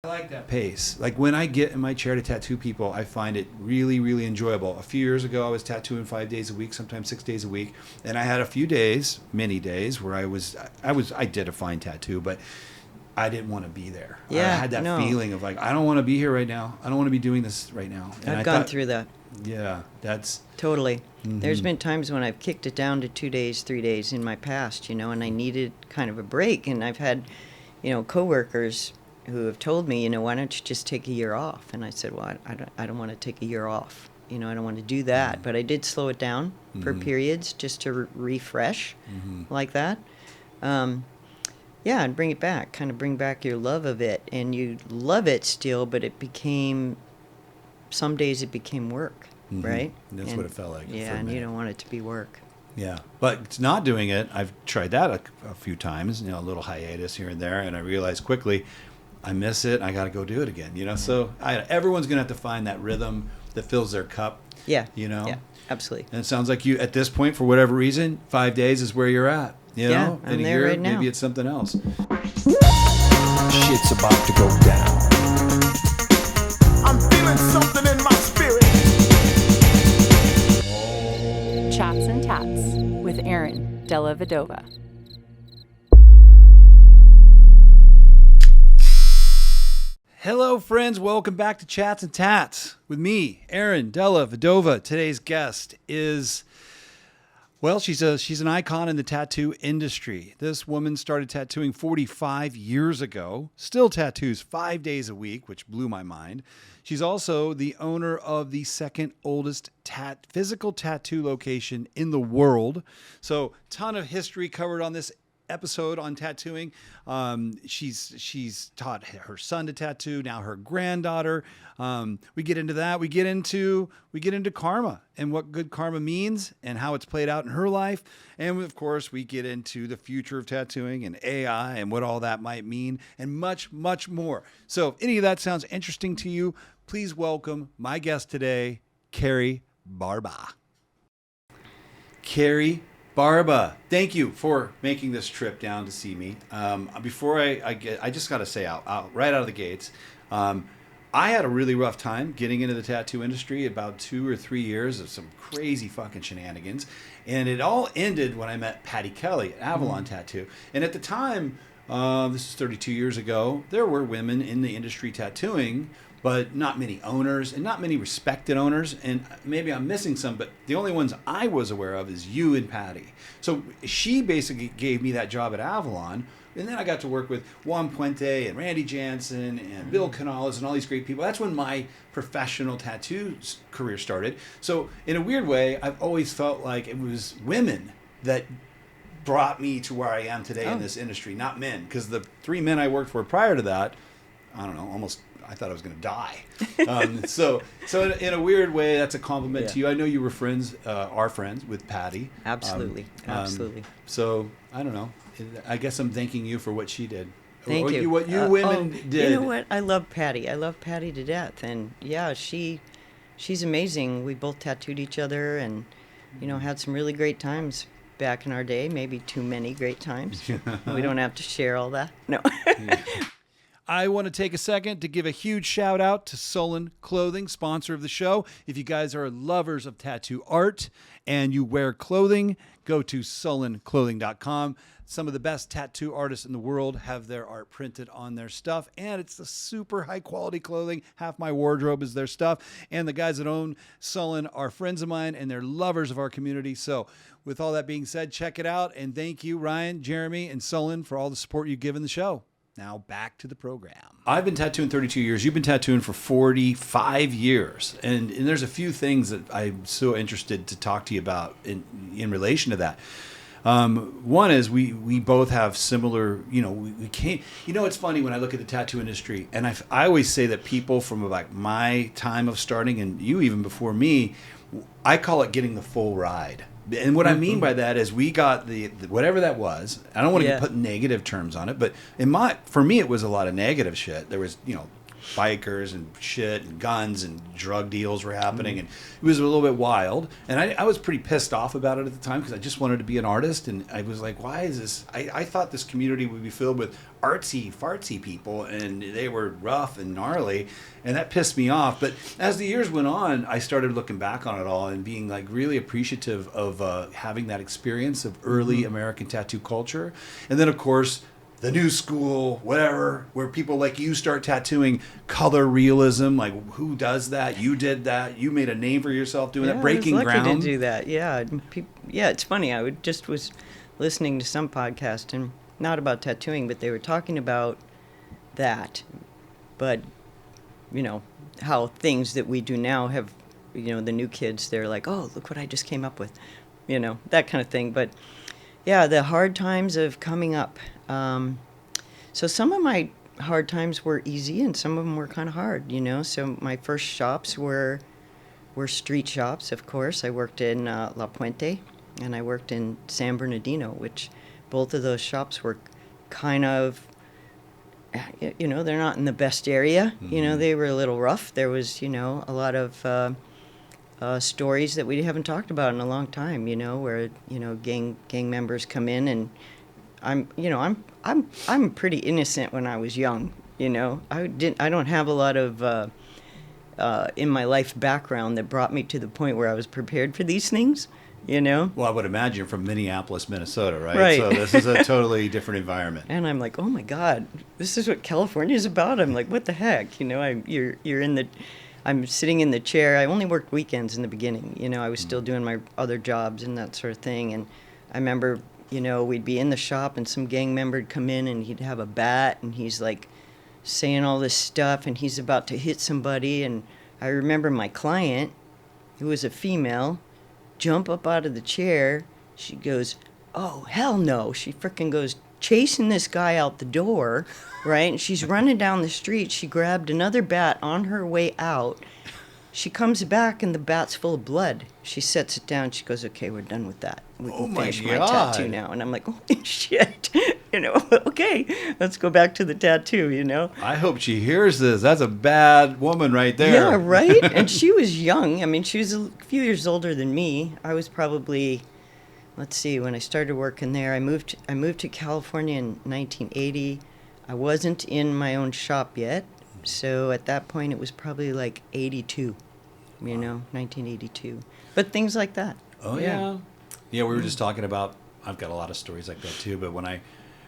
I like that pace. Like when I get in my chair to tattoo people, I find it really, really enjoyable. A few years ago, I was tattooing 5 days a week, sometimes 6 days a week, and I had a few days, many days, where I did a fine tattoo, but I didn't want to be there. Yeah, I had that feeling of like, I don't want to be here right now. I don't want to be doing this right now. And I've gone through that. Yeah, that's totally. There's been times when I've kicked it down to 2 days, 3 days in my past, and I needed kind of a break. And I've had, coworkers who have told me, why don't you just take a year off? And I said, well, I don't want to take a year off. I don't want to do that. But I did slow it down for periods just to refresh like that. Yeah, and bring it back, kind of bring back your love of it. And you love it still, but some days it became work, right? That's what it felt like. Yeah, and you don't want it to be work. Yeah, but it's not doing it. I've tried that a few times, a little hiatus here and there, and I realized quickly, I miss it. I got to go do it again, So everyone's going to have to find that rhythm that fills their cup. Yeah. Yeah, absolutely. And it sounds like you, at this point, for whatever reason, 5 days is where you're at. Yeah, I'm in a there year, right now. Maybe it's something else. Shit's about to go down. I'm feeling something in my spirit. Chats and Tatts with Aaron Della Vedova. Hello, friends. Welcome back to Chats and Tatts with me, Aaron Della Vedova. Today's guest is, well, she's an icon in the tattoo industry. This woman started tattooing 45 years ago, still tattoos 5 days a week, which blew my mind. She's also the owner of the second oldest physical tattoo location in the world. So, ton of history covered on this episode on tattooing. She's taught her son to tattoo, now her granddaughter. We get into that. We get into karma and what good karma means and how it's played out in her life. And of course, we get into the future of tattooing and AI and what all that might mean and much, much more. So if any of that sounds interesting to you, please welcome my guest today, Kari Barba. Kari Barba, thank you for making this trip down to see me. Before I just got to say right out of the gates, I had a really rough time getting into the tattoo industry, about 2 or 3 years of some crazy fucking shenanigans. And it all ended when I met Patty Kelly at Avalon Tattoo. And at the time, this is 32 years ago, there were women in the industry tattooing, but not many owners and not many respected owners. And maybe I'm missing some, but the only ones I was aware of is you and Patty. So she basically gave me that job at Avalon. And then I got to work with Juan Puente and Randy Jansen and Bill Canales and all these great people. That's when my professional tattoo career started. So in a weird way, I've always felt like it was women that brought me to where I am today in this industry, not men. Because the 3 men I worked for prior to that, I don't know, almost I thought I was going to die. So in a weird way, that's a compliment to you. I know you were friends, are friends with Patty. Absolutely. Absolutely. So I don't know. I guess I'm thanking you for what she did. Thank you. What you women did. You know what? I love Patty. I love Patty to death. And yeah, she's amazing. We both tattooed each other and, had some really great times back in our day. Maybe too many great times. We don't have to share all that. No. I want to take a second to give a huge shout out to Sullen Clothing, sponsor of the show. If you guys are lovers of tattoo art and you wear clothing, go to sullenclothing.com. Some of the best tattoo artists in the world have their art printed on their stuff, and it's the super high quality clothing. Half my wardrobe is their stuff, and the guys that own Sullen are friends of mine, and they're lovers of our community. So with all that being said, check it out, and thank you, Ryan, Jeremy, and Sullen for all the support you've given the show. Now back to the program. I've been tattooing 32 years. You've been tattooing for 45 years. And there's a few things that I'm so interested to talk to you about in relation to that. One is we both have similar, we can't, it's funny when I look at the tattoo industry, and I always say that people from like my time of starting, and you even before me, I call it getting the full ride. And what I mean by that is we got the whatever that was. I don't want to put negative terms on it, but for me it was a lot of negative shit. There was, bikers and shit and guns and drug deals were happening, and it was a little bit wild. And I was pretty pissed off about it at the time because I just wanted to be an artist, and I was like, why is this? I thought this community would be filled with artsy fartsy people, and they were rough and gnarly, and that pissed me off. But as the years went on, I started looking back on it all and being like really appreciative of having that experience of early American tattoo culture. And then of course the new school, whatever, where people like you start tattooing color realism. Like, who does that? You did that. You made a name for yourself doing that. Breaking I was lucky ground. to do that. Yeah, it's funny. I just was listening to some podcast, and not about tattooing, but they were talking about that. But how things that we do now have, the new kids. They're like, oh, look what I just came up with, that kind of thing. But yeah, the hard times of coming up. So some of my hard times were easy and some of them were kind of hard, So my first shops were street shops, of course. I worked in La Puente and I worked in San Bernardino, which both of those shops were kind of, they're not in the best area. Mm-hmm. They were a little rough. There was, a lot of stories that we haven't talked about in a long time, where, gang members come in, and I'm pretty innocent when I was young, I don't have a lot of in my life background that brought me to the point where I was prepared for these things, Well, I would imagine you're from Minneapolis, Minnesota, right? Right. So this is a totally different environment. And I'm like, oh my God, this is what California is about. I'm like, what the heck, I'm sitting in the chair. I only worked weekends in the beginning, I was still doing my other jobs and that sort of thing. And I remember, we'd be in the shop and some gang member would come in and he'd have a bat and he's like saying all this stuff and he's about to hit somebody. And I remember my client, who was a female, jump up out of the chair. She goes, oh, hell no. She frickin' goes chasing this guy out the door, right? And she's running down the street. She grabbed another bat on her way out. She comes back and the bat's full of blood. She sets it down. She goes, okay, we're done with that. We can finish my tattoo now. And I'm like, holy shit. Okay, let's go back to the tattoo, I hope she hears this. That's a bad woman right there. Yeah, right? And she was young. I mean, she was a few years older than me. I was probably, let's see, when I started working there, I moved to California in 1980. I wasn't in my own shop yet. So at that point, it was probably like 82, 1982. But things like that. Oh, yeah. Yeah, we were just talking about, I've got a lot of stories like that too, but when I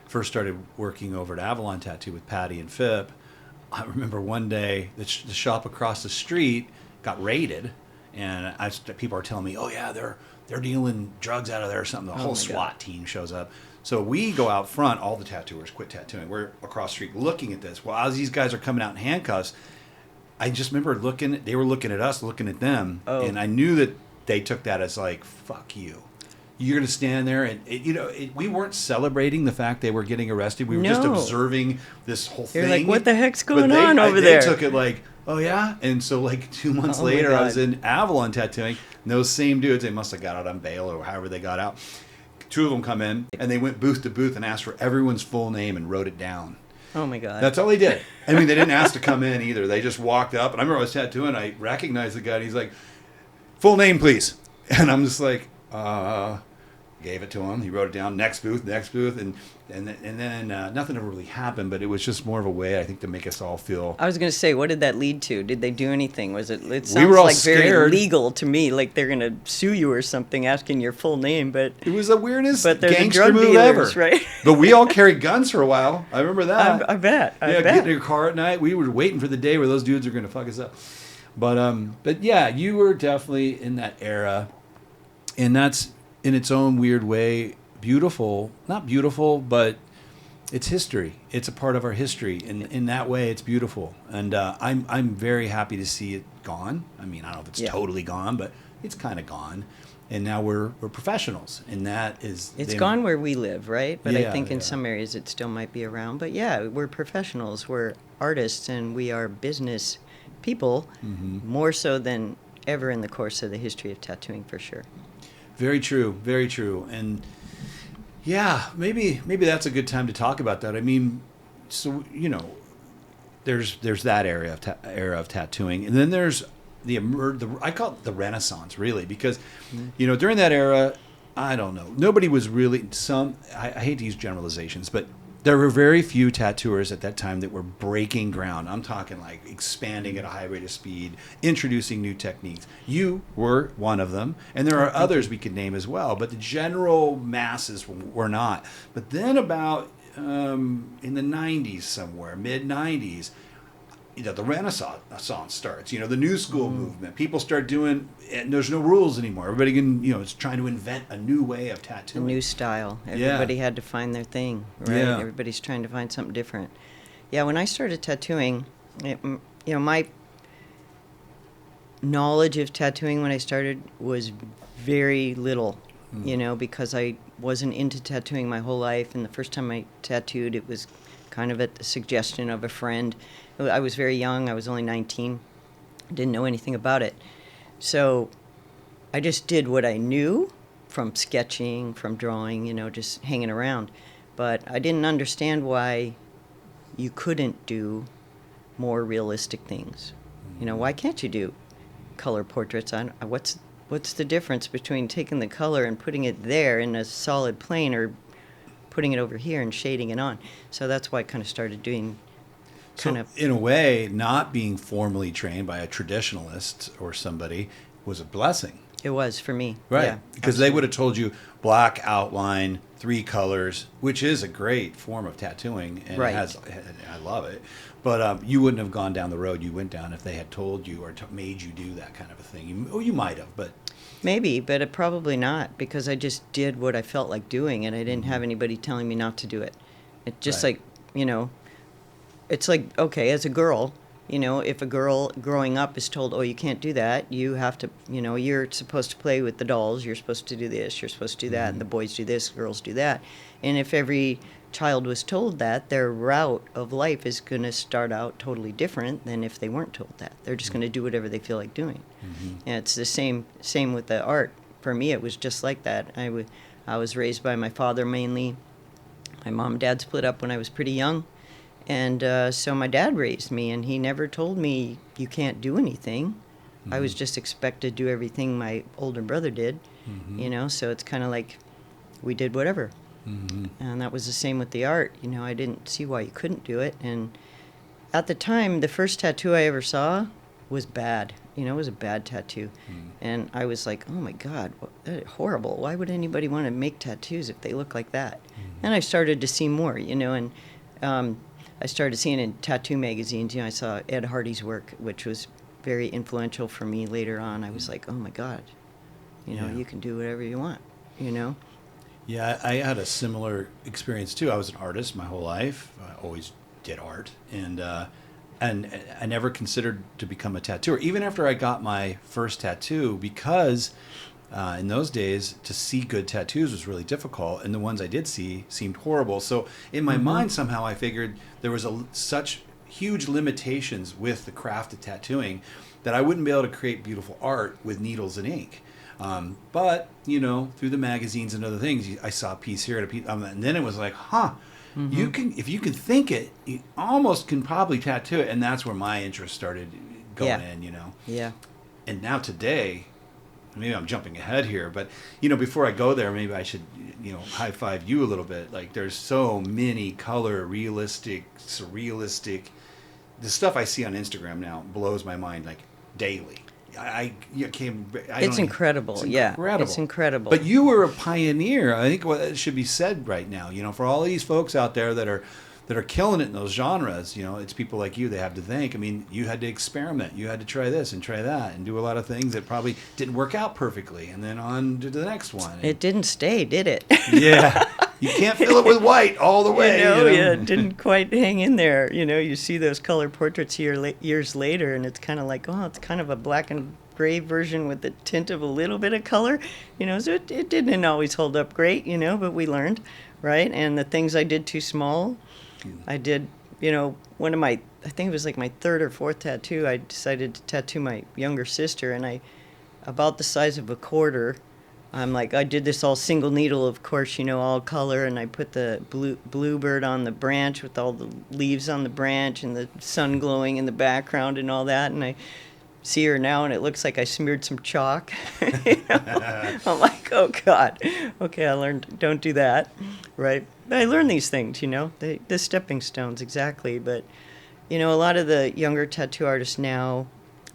first started working over at Avalon Tattoo with Patty and Phip, I remember one day the shop across the street got raided, and people are telling me, oh yeah, they're dealing drugs out of there or something. The whole SWAT team shows up. So we go out front, all the tattooers quit tattooing. We're across the street looking at this. Well, as these guys are coming out in handcuffs, I just remember they were looking at us, looking at them, and I knew that they took that as like, fuck you. You're going to stand there, and we weren't celebrating the fact they were getting arrested. We were just observing this whole thing. You're like, what the heck's going on over there? They took it like, oh yeah? And so like 2 months later, I was in Avalon tattooing, and those same dudes, they must have got out on bail or however they got out. 2 of them come in, and they went booth to booth and asked for everyone's full name and wrote it down. Oh, my God. That's all they did. I mean, they didn't ask to come in either. They just walked up, and I remember I was tattooing, I recognized the guy, and he's like, full name, please. And I'm just like, gave it to him. He wrote it down, next booth, and then nothing ever really happened, but it was just more of a way, I think, to make us all feel... I was going to say, what did that lead to? Did they do anything? It sounds we were all like scared. Very legal to me, like they're going to sue you or something asking your full name, but... It was the weirdest but gangster move dealers, ever. Right? But we all carried guns for a while. I remember that. I bet. Get in your car at night. We were waiting for the day where those dudes are going to fuck us up. But yeah, you were definitely in that era, and that's, in its own weird way, beautiful. Not beautiful, but it's history. It's a part of our history. And in that way, it's beautiful. And I'm very happy to see it gone. I mean, I don't know if it's totally gone, but it's kind of gone. And now we're professionals. And that is... It's gone where we live, right? But I think in some areas it still might be around. But yeah, we're professionals. We're artists, and we are business people, more so than ever in the course of the history of tattooing, for sure. Very true, very true. And yeah, maybe that's a good time to talk about that. I mean, so, there's that era of tattooing, and then there's I call it the Renaissance, really, because during that era, I don't know, nobody was really I hate to use generalizations, but there were very few tattooers at that time that were breaking ground. I'm talking like expanding at a high rate of speed, introducing new techniques. You were one of them, and there are others we could name as well, but the general masses were not. But then about in the 90s somewhere, mid-90s, the Renaissance starts. The new school movement. People start doing, and there's no rules anymore. Everybody can, is trying to invent a new way of tattooing. A new style. Everybody had to find their thing, right? Yeah. Everybody's trying to find something different. Yeah, when I started tattooing, my knowledge of tattooing when I started was very little, because I wasn't into tattooing my whole life. And the first time I tattooed, it was kind of at the suggestion of a friend. I was very young. I was only 19. Didn't know anything about it. So I just did what I knew from sketching, from drawing, just hanging around. But I didn't understand why you couldn't do more realistic things. Why can't you do color portraits? What's the difference between taking the color and putting it there in a solid plane or putting it over here and shading it on? So that's why I kind of started doing in a way, not being formally trained by a traditionalist or somebody was a blessing. It was for me. Right. Yeah, because they would have told you black outline, 3 colors, which is a great form of tattooing. And right. I love it. But you wouldn't have gone down the road you went down if they had told you or made you do that kind of a thing. You might have, but... Maybe, but probably not, because I just did what I felt like doing, and I didn't have anybody telling me not to do it. It's just Right. it's like, okay, as a girl, if a girl growing up is told, oh, you can't do that, you have to, you're supposed to play with the dolls, you're supposed to do this, you're supposed to do that, and the boys do this, girls do that. And if every child was told that, their route of life is going to start out totally different than if they weren't told that. They're just going to do whatever they feel like doing. And it's the same with the art. For me, it was just like that. I was raised by my father mainly. My mom and dad split up when I was pretty young. And so my dad raised me, and he never told me you can't do anything. I was just expected to do everything my older brother did, so it's kind of like we did whatever. And that was the same with the art. I didn't see why you couldn't do it. And at the time, the first tattoo I ever saw was bad. It was a bad tattoo. And I was like, oh my God, horrible. Why would anybody want to make tattoos if they look like that? And I started to see more, and I started seeing in tattoo magazines, I saw Ed Hardy's work, which was very influential for me later on. I was like, oh my God, you can do whatever you want, Yeah, I had a similar experience too. I was an artist my whole life. I always did art, and I never considered to become a tattooer, even after I got my first tattoo, because in those days to see good tattoos was really difficult, and the ones I did see seemed horrible. So in my mind, somehow I figured there was such huge limitations with the craft of tattooing that I wouldn't be able to create beautiful art with needles and ink. But through the magazines and other things, I saw a piece here and a piece, and then it was like, you can, if you can think it, you almost can probably tattoo it, and that's where my interest started going in. Yeah. And now today, maybe I'm jumping ahead here, but before I go there, maybe I should high five you a little bit. Like, there's so many color, realistic, surrealistic. The stuff I see on Instagram now blows my mind like daily. It's incredible. It's incredible. But you were a pioneer. I think what should be said right now, for all these folks out there that are killing it in those genres, it's people like you they have to thank. I mean, you had to experiment. You had to try this and try that and do a lot of things that probably didn't work out perfectly, and then on to the next one. It didn't stay, did it? Yeah. You can't fill it with white all the way. Yeah, it didn't quite hang in there. You see those color portraits years later, and it's kind of like, oh, it's kind of a black and gray version with the tint of a little bit of color. So it didn't always hold up great, but we learned, right? And the things I did too small, I did, one of my, I think it was like my 3rd or 4th tattoo, I decided to tattoo my younger sister, and about the size of a quarter, I'm like, I did this all single needle, of course, all color, and I put the bluebird on the branch with all the leaves on the branch and the sun glowing in the background and all that, and I see her now, and it looks like I smeared some chalk. I'm like, oh, God. Okay, I learned, don't do that, right? But I learned these things, the stepping stones, exactly. But, a lot of the younger tattoo artists now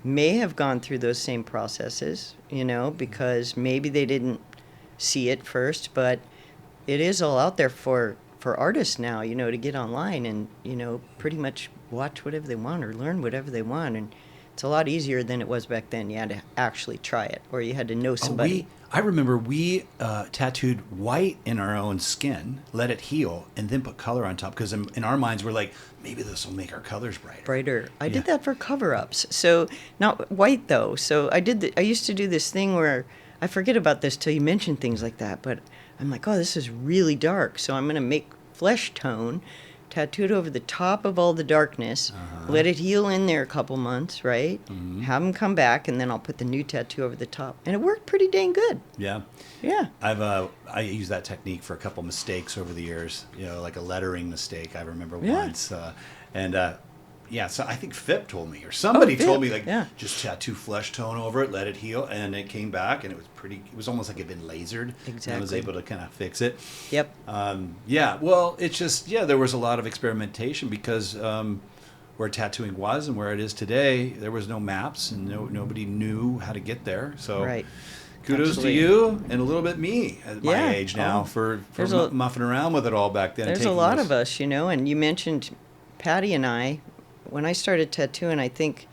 may have gone through those same processes, because maybe they didn't see it first, but it is all out there for artists now, to get online and, pretty much watch whatever they want or learn whatever they want. And it's a lot easier than it was back then. You had to actually try it, or you had to know somebody. I remember we tattooed white in our own skin, let it heal, and then put color on top. Because in our minds, we're like, maybe this will make our colors brighter. I did that for cover-ups. So not white though. So I used to do this thing where I forget about this till you mention things like that. But I'm like, oh, this is really dark. So I'm going to make flesh tone, tattoo it over the top of all the darkness, let it heal in there a couple months, right? Mm-hmm. Have them come back, and then I'll put the new tattoo over the top. And it worked pretty dang good. Yeah. Yeah. I used that technique for a couple mistakes over the years, like a lettering mistake I remember once. So I think Phip told me, or somebody told me, just tattoo flesh tone over it, let it heal, and it came back, and it was almost like it had been lasered. Exactly. And I was able to kind of fix it. Yep. Well, it's just, there was a lot of experimentation because where tattooing was and where it is today, there was no maps, and nobody knew how to get there. So right. Kudos to you and a little bit me at my age now for muffing around with it all back then. There's a lot of us, and you mentioned Patty and I. When I started tattooing, I think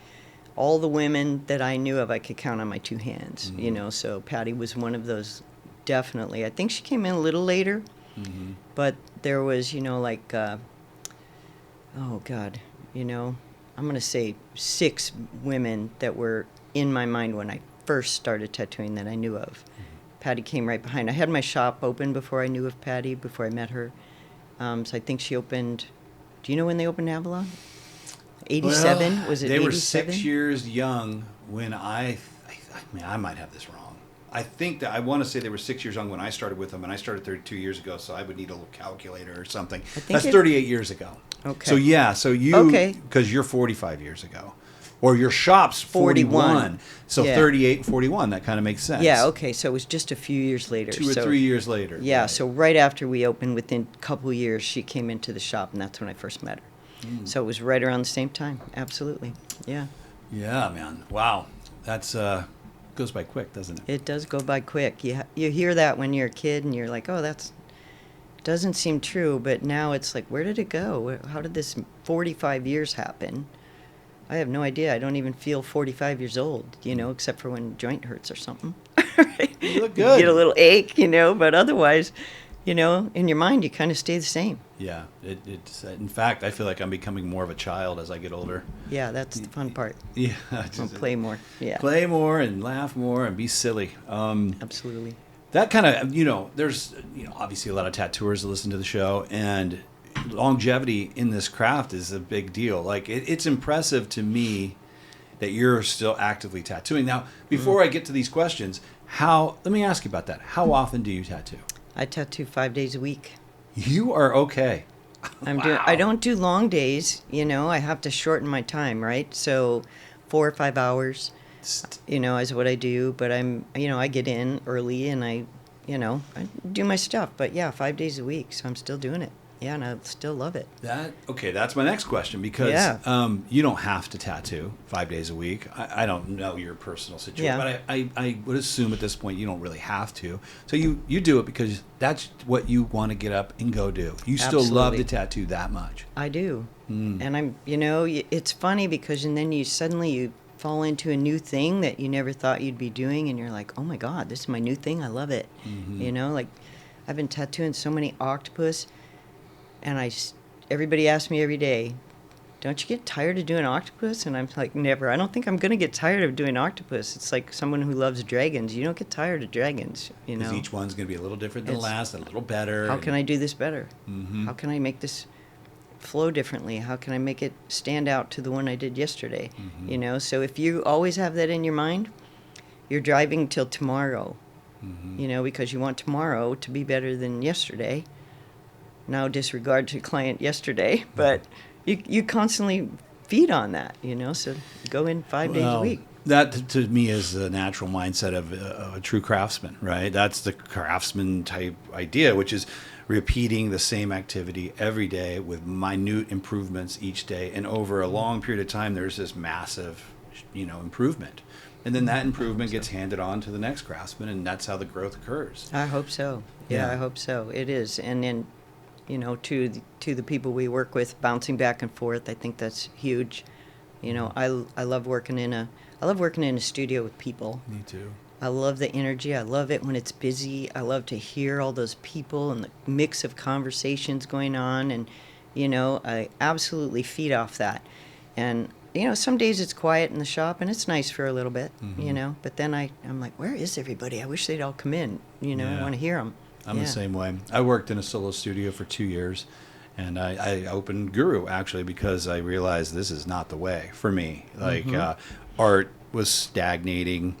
all the women that I knew of, I could count on my two hands, so Patty was one of those, definitely. I think she came in a little later, but there was, I'm going to say 6 women that were in my mind when I first started tattooing that I knew of. Patty came right behind. I had my shop open before I knew of Patty, before I met her. So I think she opened, do you know when they opened Avalon? 87? Well, was it they 87? were 6 years young when I might have this wrong. I think that I want to say they were 6 years young when I started with them, and I started 32 years ago, so I would need a little calculator or something. That's 38 years ago. Okay. So you, because you're 45 years ago, or your shop's 41. So 38 and 41, that kind of makes sense. Yeah, okay, so it was just a few years later. 2 or 3 years later. Yeah, right. So right after we opened, within a couple of years, she came into the shop, and that's when I first met her. So it was right around the same time. Absolutely. Yeah. Yeah, man. Wow. That's goes by quick, doesn't it? It does go by quick. You hear that when you're a kid and you're like, oh, that's doesn't seem true, but now it's like, where did it go? How did this 45 years happen? I have no idea. I don't even feel 45 years old, except for when joint hurts or something. You look good. You get a little ache, but otherwise, in your mind, you kind of stay the same. Yeah. It's in fact, I feel like I'm becoming more of a child as I get older. Yeah, that's the fun part. Yeah. I'll play more. Yeah. Play more and laugh more and be silly. Absolutely. That kind of, there's, obviously a lot of tattooers that listen to the show, and longevity in this craft is a big deal. Like, it's impressive to me that you're still actively tattooing. Now, before I get to these questions, let me ask you about that. How often do you tattoo? I tattoo 5 days a week. You are okay. I don't do long days, I have to shorten my time, right? So 4 or 5 hours, is what I do. But I get in early and I do my stuff. But yeah, 5 days a week, so I'm still doing it. Yeah, and I still love it. That's my next question, because you don't have to tattoo 5 days a week. I don't know your personal situation, but I would assume at this point you don't really have to. So you do it because that's what you want to get up and go do. You still love to tattoo that much. I do. And I'm, it's funny because then you suddenly fall into a new thing that you never thought you'd be doing, and you're like, oh my God, this is my new thing. I love it. Like I've been tattooing so many octopus. And everybody asks me every day, don't you get tired of doing octopus? And I'm like, never. I don't think I'm going to get tired of doing octopus. It's like someone who loves dragons. You don't get tired of dragons, Because each one's going to be a little different than the last, a little better. How can I do this better? How can I make this flow differently? How can I make it stand out to the one I did yesterday? So if you always have that in your mind, you're driving till tomorrow. you know, because you want tomorrow to be better than yesterday. No disregard to client yesterday, but you constantly feed on that, you know, so go in 5 days a week. That to me is the natural mindset of a true craftsman, right? That's the craftsman type idea, which is repeating the same activity every day with minute improvements each day. And over a long period of time, there's this massive, you know, improvement. And then that improvement gets handed on to the next craftsman, and that's how the growth occurs. I hope so. Yeah, I hope so. It is. And then, you know, to the people we work with, bouncing back and forth, I think that's huge. You know, I love working in a studio with people. Me too. I love the energy. I love it when it's busy. I love to hear all those people and the mix of conversations going on. And, you know, I absolutely feed off that. And, you know, some days it's quiet in the shop and it's nice for a little bit, you know. But then I'm like, where is everybody? I wish they'd all come in. You know, I want to hear them. I'm the same way. I worked in a solo studio for 2 years. And I opened Guru, actually, because I realized this is not the way for me. Like, art was stagnating,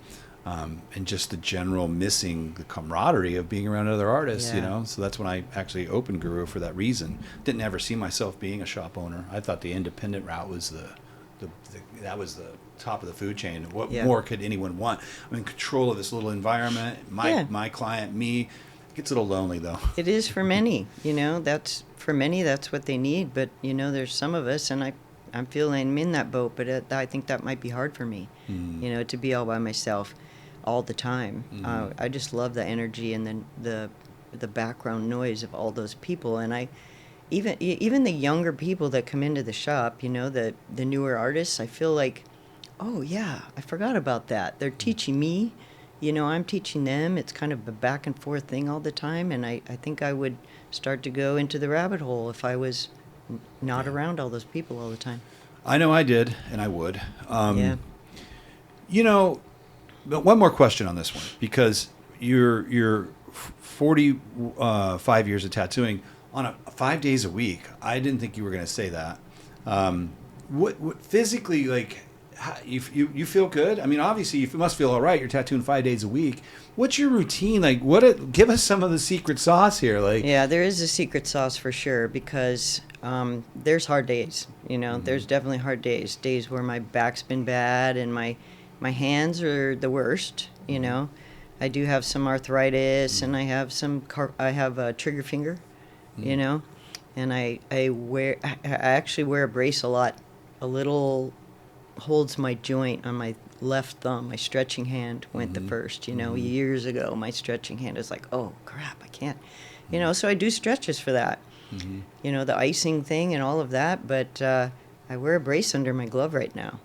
and just the general missing the camaraderie of being around other artists, you know? So that's when I actually opened Guru for that reason. Didn't ever see myself being a shop owner. I thought the independent route was that was the top of the food chain. What more could anyone want? I'm in control of this little environment, my client, me. It gets a little lonely, though. It is for many, you know. That's what they need. But, you know, there's some of us, and I'm feeling I'm in that boat, but I think that might be hard for me, you know, to be all by myself all the time. I just love the energy and then the background noise of all those people. And I even the younger people that come into the shop, you know, the newer artists, I feel like, oh, yeah, I forgot about that. They're teaching me. You know, I'm teaching them. It's kind of a back and forth thing all the time, and I think I would start to go into the rabbit hole if I was not around all those people all the time. I know I did, and I would. You know, but one more question on this one, because you're 45 years of tattooing on 5 days a week. I didn't think you were going to say that. What physically, like, you feel good? I mean, obviously you must feel all right. You're tattooing 5 days a week. What's your routine like? Give us some of the secret sauce here. Like, yeah, there is a secret sauce for sure, because there's hard days. You know, there's definitely hard days. Days where my back's been bad and my hands are the worst. You know, I do have some arthritis and I have a trigger finger. You know, and I actually wear a brace a lot. A little holds my joint on my left thumb. My stretching hand went the first, you know, years ago. My stretching hand is like, oh crap, I can't, you know, so I do stretches for that, you know, the icing thing and all of that. But I wear a brace under my glove right now,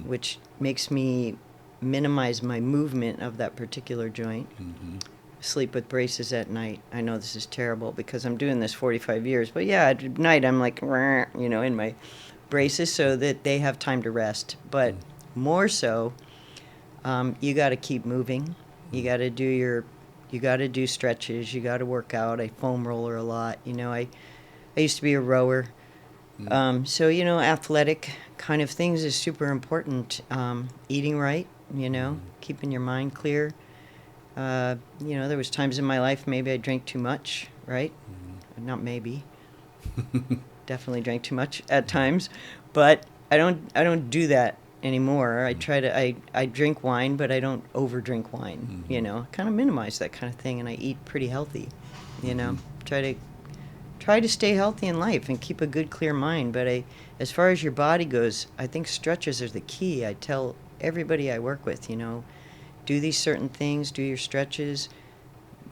which makes me minimize my movement of that particular joint. Sleep with braces at night. I know this is terrible because I'm doing this 45 years, but yeah, at night I'm like, you know, in my braces so that they have time to rest. But more so, you got to keep moving. You got to do stretches. You got to work out. I foam roller a lot. You know, I used to be a rower. So, you know, athletic kind of things is super important. Eating right, you know, keeping your mind clear. You know, there was times in my life maybe I drank too much, right? Not maybe. Definitely drank too much at times, but I don't do that anymore. I drink wine, but I don't over drink wine. You know, kind of minimize that kind of thing, and I eat pretty healthy. You know, try to stay healthy in life and keep a good, clear mind. But as far as your body goes, I think stretches are the key. I tell everybody I work with, you know, do these certain things, do your stretches,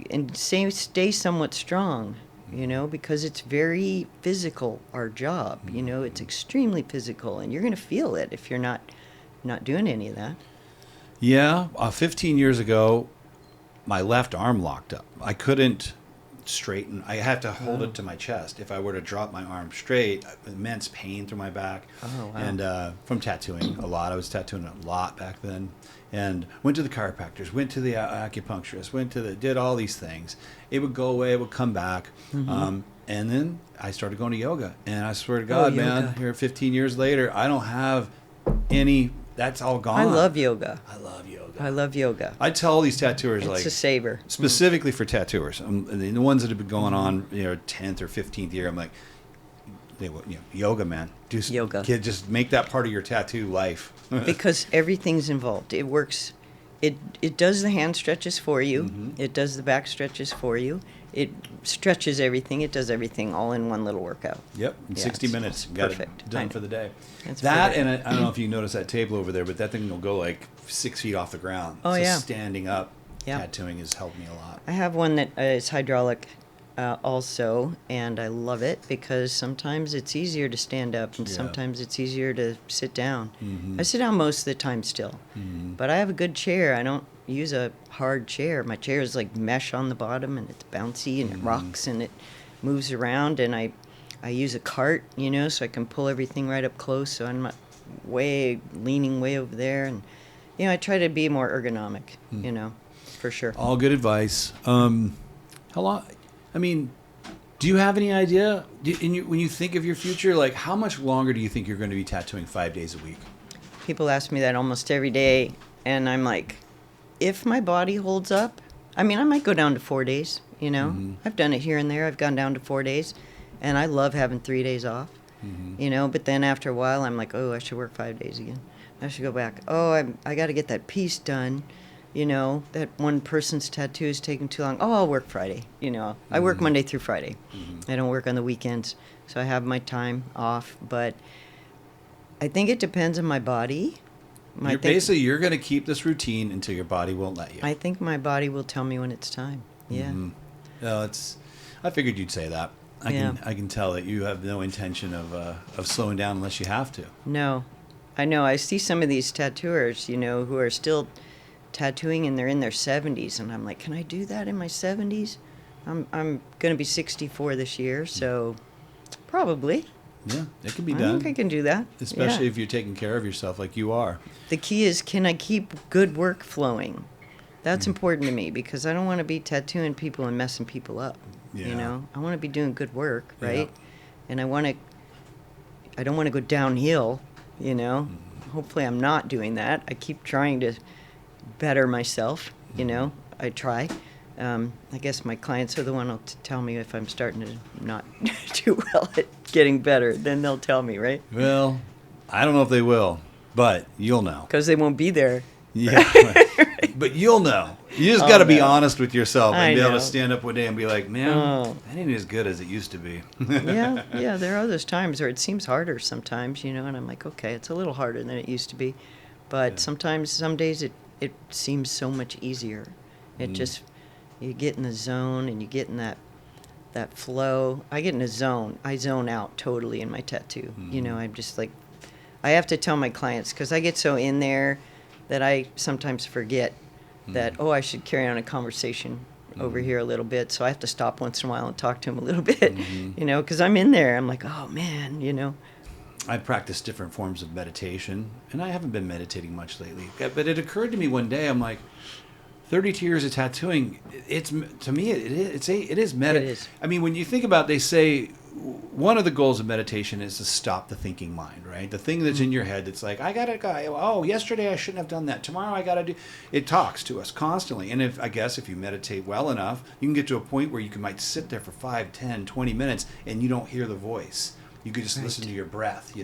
and stay somewhat strong. You know, because it's very physical, our job. You know, it's extremely physical, and you're going to feel it if you're not doing any of that. Yeah, 15 years ago, my left arm locked up. I couldn't straighten. I had to hold it to my chest. If I were to drop my arm straight, immense pain through my back. Oh, wow. And from tattooing a lot. I was tattooing a lot back then. And went to the chiropractors, went to the acupuncturist, did all these things. It would go away, it would come back. And then I started going to yoga. And I swear to God, man, here 15 years later, I don't have any That's all gone. I love yoga. I love yoga. I love yoga. I tell these tattooers, It's like, a saver. specifically for tattooers, the ones that have been going on, 10th or 15th year, I'm like, yoga, man. Yoga. Just make that part of your tattoo life. Because everything's involved. It works. It does the hand stretches for you. Mm-hmm. It does the back stretches for you. It stretches everything. It does everything all in one little workout. Yep, in Yeah, 60 it's minutes, got perfect. it done for the day. That's That, perfect. and I don't know if you notice that table over there, but that thing will go like 6 feet off the ground. Oh, So yeah. standing up, Yeah. tattooing has helped me a lot. I have one that is hydraulic also, and I love it because sometimes it's easier to stand up and Yeah. sometimes it's easier to sit down. Mhm. I sit down most of the time still, but I have a good chair. I don't use a hard chair. My chair is like mesh on the bottom, and it's bouncy and it rocks and it moves around, and I use a cart, so I can pull everything right up close, so I'm not leaning way over there, and I try to be more ergonomic, for sure. All good advice. How long? I mean, do you have any idea when you think of your future? Like, how much longer do you think you're going to be tattooing 5 days a week? People ask me that almost every day, and I'm like, if my body holds up, I might go down to 4 days, I've done it here and there. I've gone down to 4 days, and I love having 3 days off, but then after a while, I'm like, oh, I should work 5 days again. I should go back. Oh, I got to get that piece done. That one person's tattoo is taking too long. Oh, I'll work Friday. I work Monday through Friday. I don't work on the weekends, so I have my time off. But I think it depends on my body. Basically, you're going to keep this routine until your body won't let you. I think my body will tell me when it's time. Yeah. No, I figured you'd say that. I can tell that you have no intention of slowing down unless you have to. No, I know. I see some of these tattooers, who are still tattooing and they're in their 70s, and I'm like, can I do that in my 70s? I'm going to be 64 this year, so probably. Yeah, it can be I done. think I can do that. Especially Yeah. if you're taking care of yourself like you are. The key is, can I keep good work flowing? That's important to me because I don't want to be tattooing people and messing people up. Yeah. I want to be doing good work, right? Yeah. And I don't want to go downhill, Hopefully I'm not doing that. I keep trying to better myself, I try. I guess my clients are the one who'll tell me if I'm starting to not do well at getting better. Then they'll tell me, right? Well, I don't know if they will, but you'll know. Because they won't be there. Yeah, but you'll know. You just got to be honest with yourself and I be able know. to stand up one day and be like, man, that ain't as good as it used to be. Yeah, there are those times where it seems harder sometimes, and I'm like, okay, it's a little harder than it used to be. But sometimes, some days it seems so much easier. It just, you get in the zone and you get in that flow. I get in a zone. I zone out totally in my tattoo. I'm just like, I have to tell my clients, because I get so in there that I sometimes forget that, I should carry on a conversation over here a little bit. So I have to stop once in a while and talk to him a little bit, because I'm in there. I'm like, oh, man, I practice different forms of meditation, and I haven't been meditating much lately. But it occurred to me one day, I'm like, 32 years of tattooing, it is It is. I mean, when you think about it, they say one of the goals of meditation is to stop the thinking mind, right? The thing that's in your head that's like, yesterday I shouldn't have done that. Tomorrow I got to do. It talks to us constantly. And if you meditate well enough, you can get to a point where might sit there for 5, 10, 20 minutes and you don't hear the voice. You could just listen to your breath,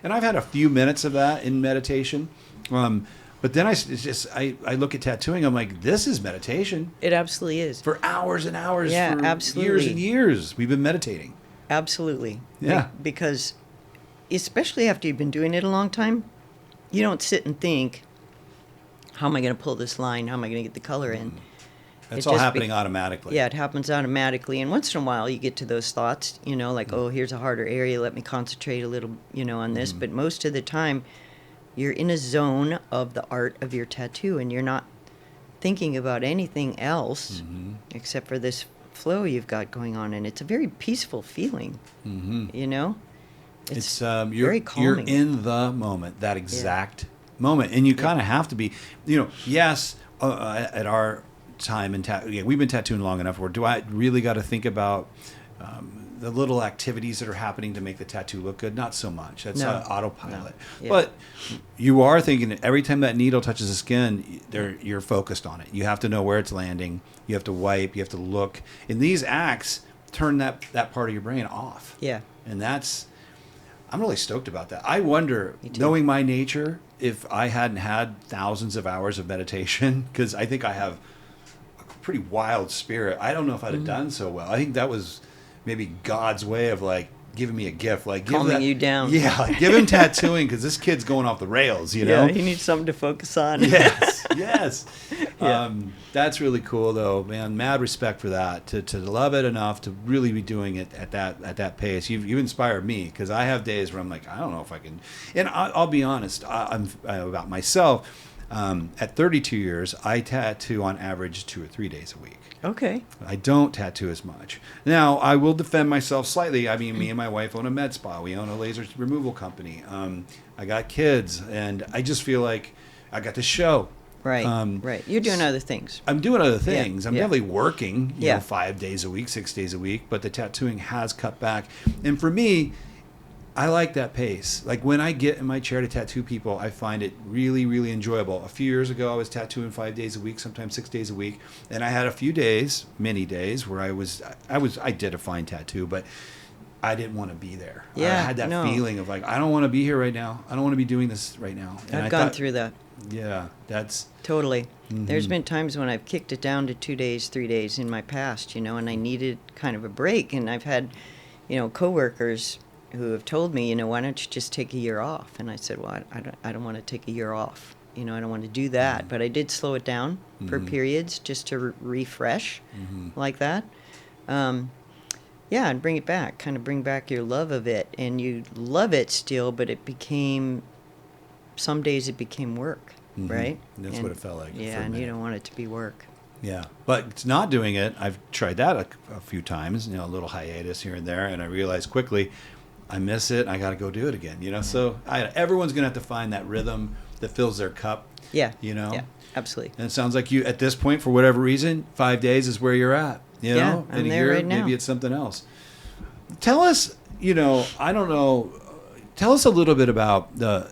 And I've had a few minutes of that in meditation. But then I look at tattooing, I'm like, this is meditation. It absolutely is. For hours and hours, Yeah, for absolutely. years and years, we've been meditating. Absolutely. Yeah. Because especially after you've been doing it a long time, you don't sit and think, how am I going to pull this line? How am I going to get the color in? That's It all just happening automatically. Yeah, it happens automatically. And once in a while, you get to those thoughts, like, oh, here's a harder area. Let me concentrate a little, on this. But most of the time, you're in a zone of the art of your tattoo, and you're not thinking about anything else except for this flow you've got going on. And it's a very peaceful feeling, It's very you're calming. in the moment, that exact moment, and you kind of have to be. Yes, at our time in we've been tattooing long enough. Where do I really got to think about the little activities that are happening to make the tattoo look good, not so much. That's No. autopilot. No. Yeah. But you are thinking that every time that needle touches the skin, you're focused on it. You have to know where it's landing. You have to wipe. You have to look. And these acts turn that part of your brain off. Yeah. And I'm really stoked about that. I wonder, Me too. knowing my nature, if I hadn't had thousands of hours of meditation, because I think I have a pretty wild spirit, I don't know if I'd have done so well. I think that was maybe God's way of like giving me a gift, like Calming you down. Yeah, like, give him tattooing because this kid's going off the rails, you know. Yeah, you need something to focus on. Yes. Yeah. That's really cool, though, man. Mad respect for that. To love it enough to really be doing it at that pace. You've inspired me because I have days where I'm like, I don't know if I can. And I'll be honest. I'm about myself. At 32 years, I tattoo on average 2 or 3 days a week. Okay. I don't tattoo as much. Now, I will defend myself slightly. I mean, me and my wife own a med spa. We own a laser removal company. I got kids, and I just feel like I got this show. Right. Right. You're doing other things. I'm doing other things. I'm yeah. definitely working, you Yeah. know, 5 days a week, 6 days a week, but the tattooing has cut back. And for me, I like that pace. Like when I get in my chair to tattoo people, I find it really, really enjoyable. A few years ago, I was tattooing 5 days a week, sometimes 6 days a week, and I had a few days, many days, where I did a fine tattoo, but I didn't want to be there. Yeah, I had that feeling of like, I don't want to be here right now. I don't want to be doing this right now. And I've gone through that. Yeah, that's Totally. There's been times when I've kicked it down to 2 days, 3 days in my past, you know, and I needed kind of a break. And I've had, you know, coworkers who have told me, you know, why don't you just take a year off? And I said, well, I don't want to take a year off. You know, I don't want to do that. But I did slow it down for periods just to refresh like that. Yeah, and bring it back, kind of bring back your love of it. And you love it still, but it became, some days it became work, right? That's what it felt like. Yeah, for a and you minute. don't want it to be work. Yeah, but it's not doing it. I've tried that a few times, you know, a little hiatus here and there, and I realized quickly I miss it. I got to go do it again, you know. So everyone's going to have to find that rhythm that fills their cup. Yeah. You know? Yeah, absolutely. And it sounds like you, at this point, for whatever reason, 5 days is where you're at, you Yeah, know? I'm In a there year, right now. maybe it's something else. Tell us, you know, I don't know, tell us a little bit about the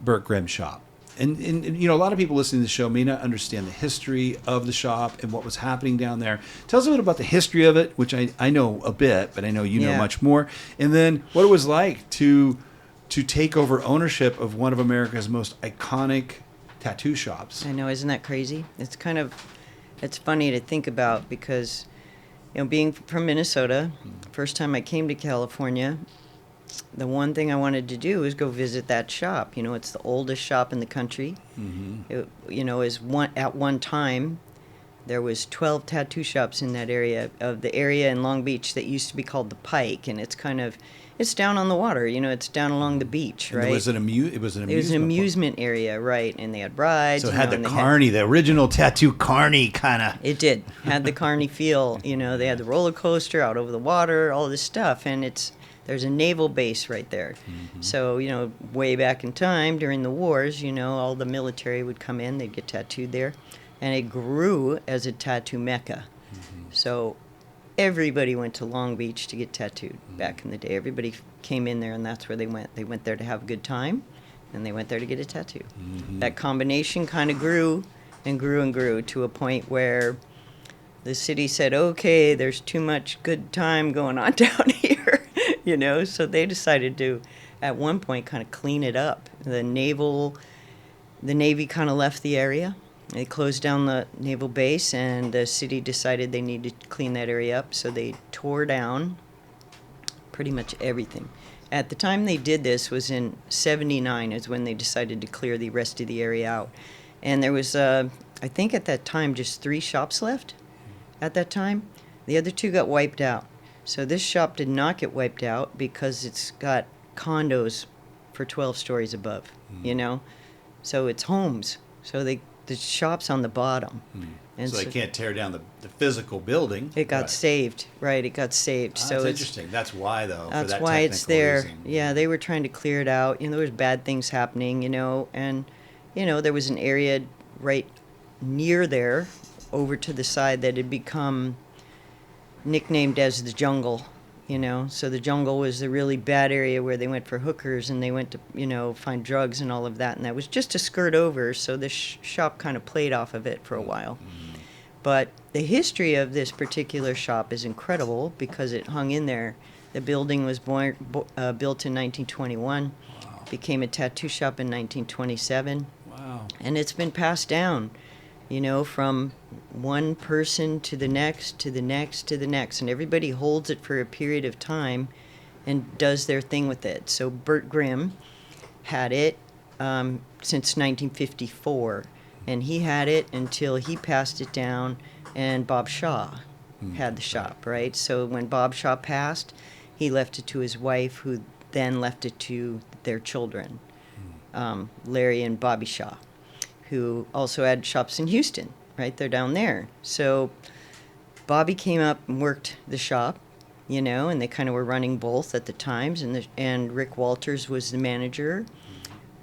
Burt Grimm shop. And, you know, a lot of people listening to the show may not understand the history of the shop and what was happening down there. Tell us a bit about the history of it, which I know a bit, but I know you know Yeah. much more. And then what it was like to take over ownership of one of America's most iconic tattoo shops. I know, isn't that crazy? It's kind of, it's funny to think about because, you know, being from Minnesota, first time I came to California, the one thing I wanted to do was go visit that shop. You know, it's the oldest shop in the country. It, you know, at one time, there was 12 tattoo shops in that area, of the area in Long Beach that used to be called the Pike, and it's kind of, it's down on the water. You know, it's down along the beach, And right? it was an amusement area, right? And they had rides. So it you had know, the and they carny, the original tattoo carny kind of. It did. Had the carny feel. You know, they had the roller coaster out over the water, all this stuff, and there's a naval base right there. So, you know, way back in time during the wars, you know, all the military would come in, they'd get tattooed there, and it grew as a tattoo mecca. So everybody went to Long Beach to get tattooed back in the day. Everybody came in there, and that's where they went. They went there to have a good time, and they went there to get a tattoo. That combination kind of grew and grew and grew to a point where the city said, okay, there's too much good time going on down here, you know, so they decided to, at one point, kind of clean it up. The Navy kind of left the area. They closed down the naval base, and the city decided they needed to clean that area up, so they tore down pretty much everything. At the time they did this was in 79 is when they decided to clear the rest of the area out. And there was, I think at that time, just 3 shops left at that time. The other 2 got wiped out. So this shop did not get wiped out because it's got condos for 12 stories above, you know? So it's homes. So the shop's on the bottom. And So they can't tear down the physical building. it got saved, right? It got saved. Ah, So that's it's interesting. That's why, though. for That's that why it's technical there. reason. Yeah, they were trying to clear it out. You know, there was bad things happening, you know, and, you know, there was an area right near there over to the side that had become nicknamed as the jungle, you know. So the jungle was the really bad area where they went for hookers and they went to, you know, find drugs and all of that. And that was just a skirt over. So the shop kind of played off of it for a while. But the history of this particular shop is incredible because it hung in there. The building was built in 1921, became a tattoo shop in 1927. Wow. And it's been passed down, you know, from one person to the next, to the next, to the next. And everybody holds it for a period of time and does their thing with it. So Bert Grimm had it since 1954. And he had it until he passed it down, and Bob Shaw had the shop, right? So when Bob Shaw passed, he left it to his wife, who then left it to their children, Larry and Bobby Shaw, who also had shops in Houston, right? They're down there. So Bobby came up and worked the shop, you know, and they kind of were running both at the times, and Rick Walters was the manager.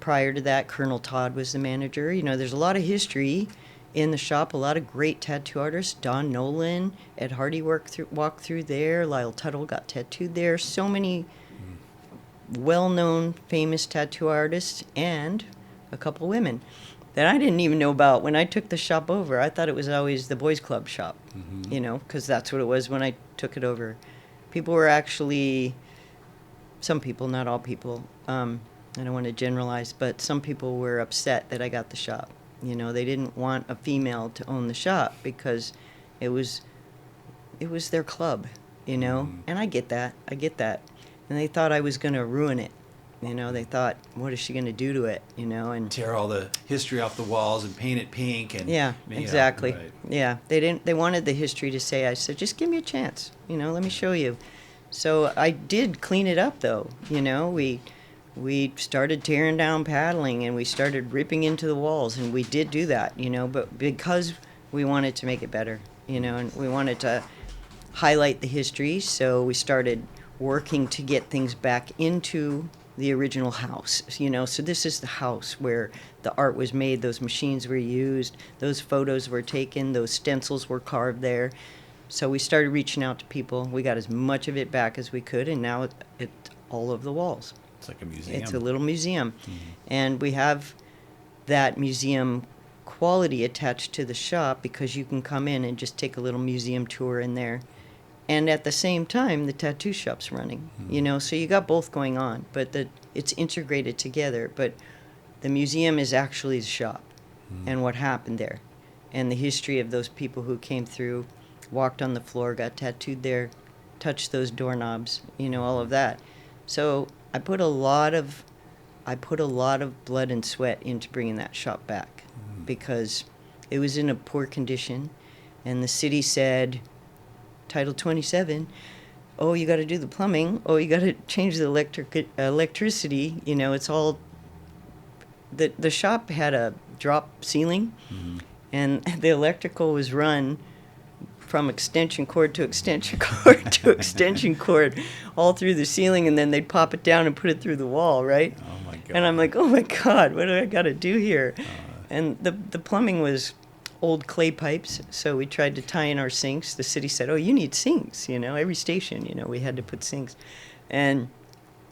Prior to that, Colonel Todd was the manager. You know, there's a lot of history in the shop, a lot of great tattoo artists. Don Nolan, Ed Hardy walked through there. Lyle Tuttle got tattooed there. So many well-known, famous tattoo artists, and a couple women that I didn't even know about when I took the shop over. I thought it was always the boys' club shop, you know, because that's what it was when I took it over. People were actually, some people, not all people, I don't want to generalize, but some people were upset that I got the shop. You know, they didn't want a female to own the shop because it was their club, you know. And I get that. And they thought I was going to ruin it. You know, they thought, what is she going to do to it, you know? And tear all the history off the walls and paint it pink. And yeah, exactly. Right. Yeah, they wanted the history to say. I said, just give me a chance, you know, let me show you. So I did clean it up, though, you know. We started tearing down paddling, and we started ripping into the walls, and we did do that, you know, but because we wanted to make it better, you know, and we wanted to highlight the history, so we started working to get things back into the original house, you know. So this is the house where the art was made, those machines were used, those photos were taken, those stencils were carved there. So we started reaching out to people. We got as much of it back as we could, and now it's all over the walls. It's like a museum. It's a little museum. And we have that museum quality attached to the shop because you can come in and just take a little museum tour in there. And at the same time, the tattoo shop's running, you know, so you got both going on, but it's integrated together. But the museum is actually the shop and what happened there and the history of those people who came through, walked on the floor, got tattooed there, touched those doorknobs, you know, all of that. So I put a lot of blood and sweat into bringing that shop back because it was in a poor condition, and the city said, Title 27, oh, you got to do the plumbing, oh, you got to change the electricity, you know, it's all, the shop had a drop ceiling, and the electrical was run from extension cord to extension cord to extension cord all through the ceiling, and then they'd pop it down and put it through the wall, right? Oh my God. And I'm like, oh my God, what do I got to do here? And the plumbing was old clay pipes, so we tried to tie in our sinks. The city said, oh, you need sinks, you know, every station, you know, we had to put sinks. And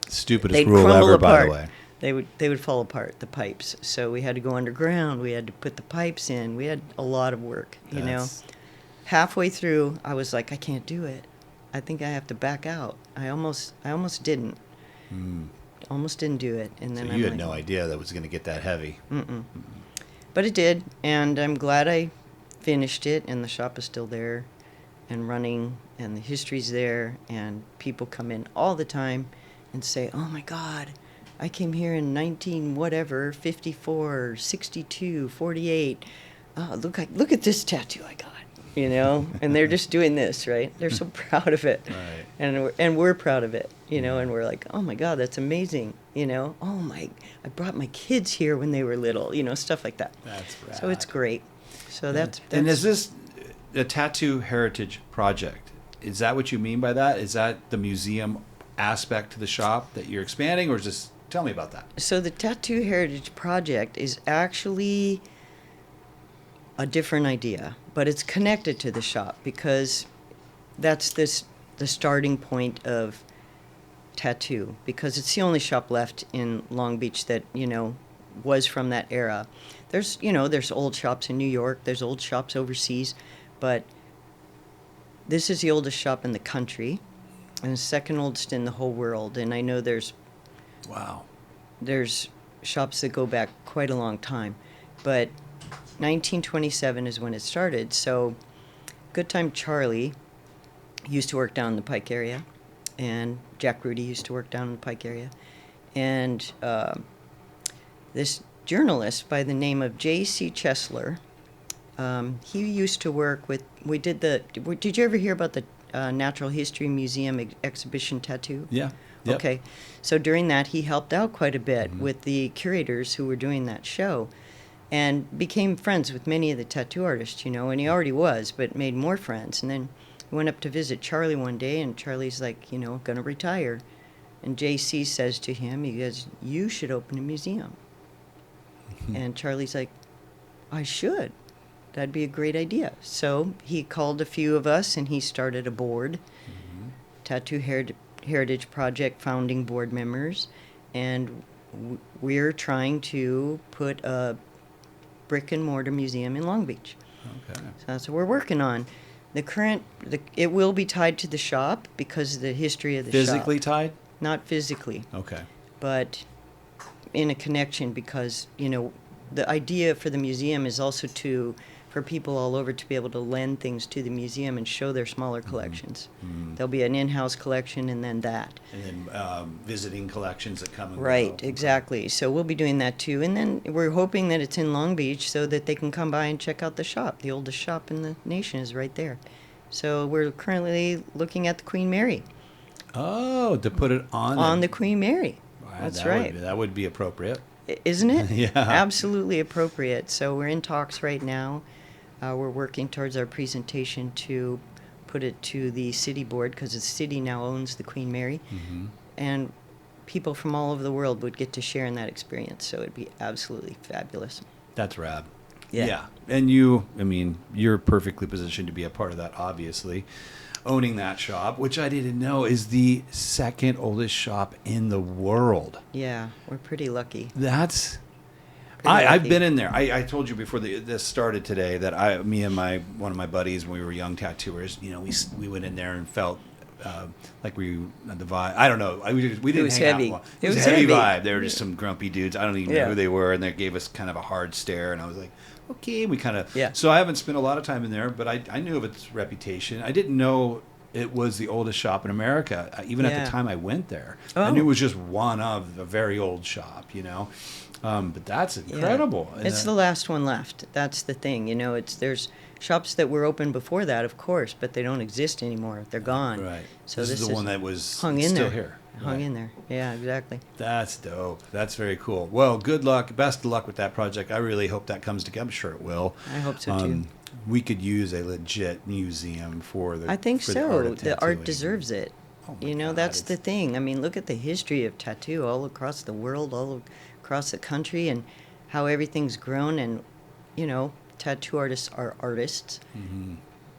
stupidest they'd rule crumble ever, by apart. the way. They would fall apart, the pipes. So we had to go underground. We had to put the pipes in. We had a lot of work, you know. Halfway through, I was like, I can't do it. I think I have to back out. I almost didn't. Almost didn't do it. And then So you had no idea that it was going to get that heavy. But it did, and I'm glad I finished it, and the shop is still there and running, and the history's there, and people come in all the time and say, oh my God, I came here in 54, 62, 48. Oh, look at this tattoo I got. You know, and they're just doing this, right? They're so proud of it, Right. and we're proud of it, you know. And we're like, oh my God, that's amazing, you know. Oh my, I brought my kids here when they were little, you know, stuff like that. That's rad. So it's great. So that's And is this a tattoo heritage project? Is that what you mean by that? Is that the museum aspect to the shop that you're expanding, or just tell me about that? So the Tattoo Heritage Project is actually a different idea, but it's connected to the shop because that's this the starting point of tattoo, because it's the only shop left in Long Beach that, was from that era. There's old shops in New York, there's old shops overseas, but this is the oldest shop in the country and the second oldest in the whole world. And I know there's shops that go back quite a long time, but 1927 is when it started. So Good Time Charlie used to work down in the Pike area, and Jack Rudy used to work down in the Pike area, and this journalist by the name of J.C. Chesler, he used to work with, did you ever hear about the Natural History Museum exhibition tattoo? Yeah. Yep. Okay. So during that, he helped out quite a bit with the curators who were doing that show, and became friends with many of the tattoo artists, and he already was, but made more friends. And then he went up to visit Charlie one day, and Charlie's like, going to retire. And JC says to him, he goes, "You should open a museum." And Charlie's like, "I should. That'd be a great idea." So he called a few of us, and he started a board, Tattoo Heritage Project founding board members, and we're trying to put a brick and mortar museum in Long Beach. Okay. So that's what we're working on. It will be tied to the shop because of the history of the shop. Physically tied? Not physically, Okay. but in a connection, because, the idea for the museum is also for people all over to be able to lend things to the museum and show their smaller collections. There'll be an in-house collection and then that. And then visiting collections that come and Right, go. exactly. So we'll be doing that too. And then we're hoping that it's in Long Beach so that they can come by and check out the shop. The oldest shop in the nation is right there. So we're currently looking at the Queen Mary. Oh, to put it On the Queen Mary. Wow, That's that right. That would be appropriate. Isn't it? Yeah. Absolutely appropriate. So we're in talks right now. We're working towards our presentation to put it to the city board, because the city now owns the Queen Mary. And people from all over the world would get to share in that experience. So it'd be absolutely fabulous. That's rad. Yeah. And you're perfectly positioned to be a part of that, obviously. Owning that shop, which I didn't know is the second oldest shop in the world. Yeah, we're pretty lucky. That's... Pretty I've lucky. been in there. I told you before this started today that me and one of my buddies, when we were young tattooers, we went in there and felt like the vibe. I don't know. We didn't was hang heavy. out. It It was was a heavy heavy. vibe. They were just some grumpy dudes. I don't even know Yeah. who they were, and they gave us kind of a hard stare. And I was like, okay. We kind of Yeah. So I haven't spent a lot of time in there, but I knew of its reputation. I didn't know it was the oldest shop in America. Even at Yeah. the time I went there, Oh. I knew it was just one of a very old shop. But that's incredible. Yeah. It's the last one left. That's the thing. There's shops that were open before that, of course, but they don't exist anymore. They're gone. Right. So this is the one that was hung in still there. here. Hung Right. in there. Yeah, exactly. That's dope. That's very cool. Well, good luck. Best of luck with that project. I really hope that comes together. I'm sure it will. I hope so too. We could use a legit museum for the. I think for so. The art, of The art tattooing. deserves it. Oh my God, That's the it's- thing. I mean, look at the history of tattoo all across the world, all across the country, and how everything's grown. And, tattoo artists are artists.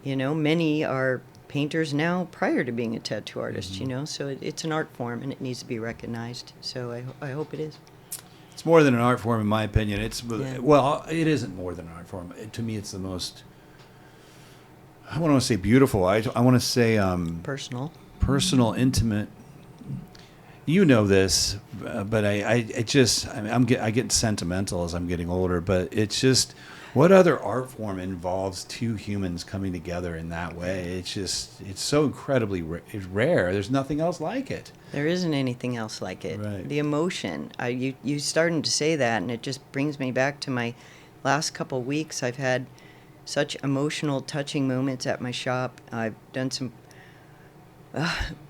Many are painters now prior to being a tattoo artist, So it's an art form, and it needs to be recognized. So I hope it is. It's more than an art form, in my opinion. Yeah. Well, it isn't more than an art form. To me, it's the most. I want to say beautiful. I want to say personal, intimate. You know this, but I get sentimental as I'm getting older. But it's just, what other art form involves two humans coming together in that way? It's so incredibly rare. There's nothing else like it. There isn't anything else like it. Right. The emotion. You starting to say that, and it just brings me back to my last couple weeks. I've had such emotional, touching moments at my shop. I've done some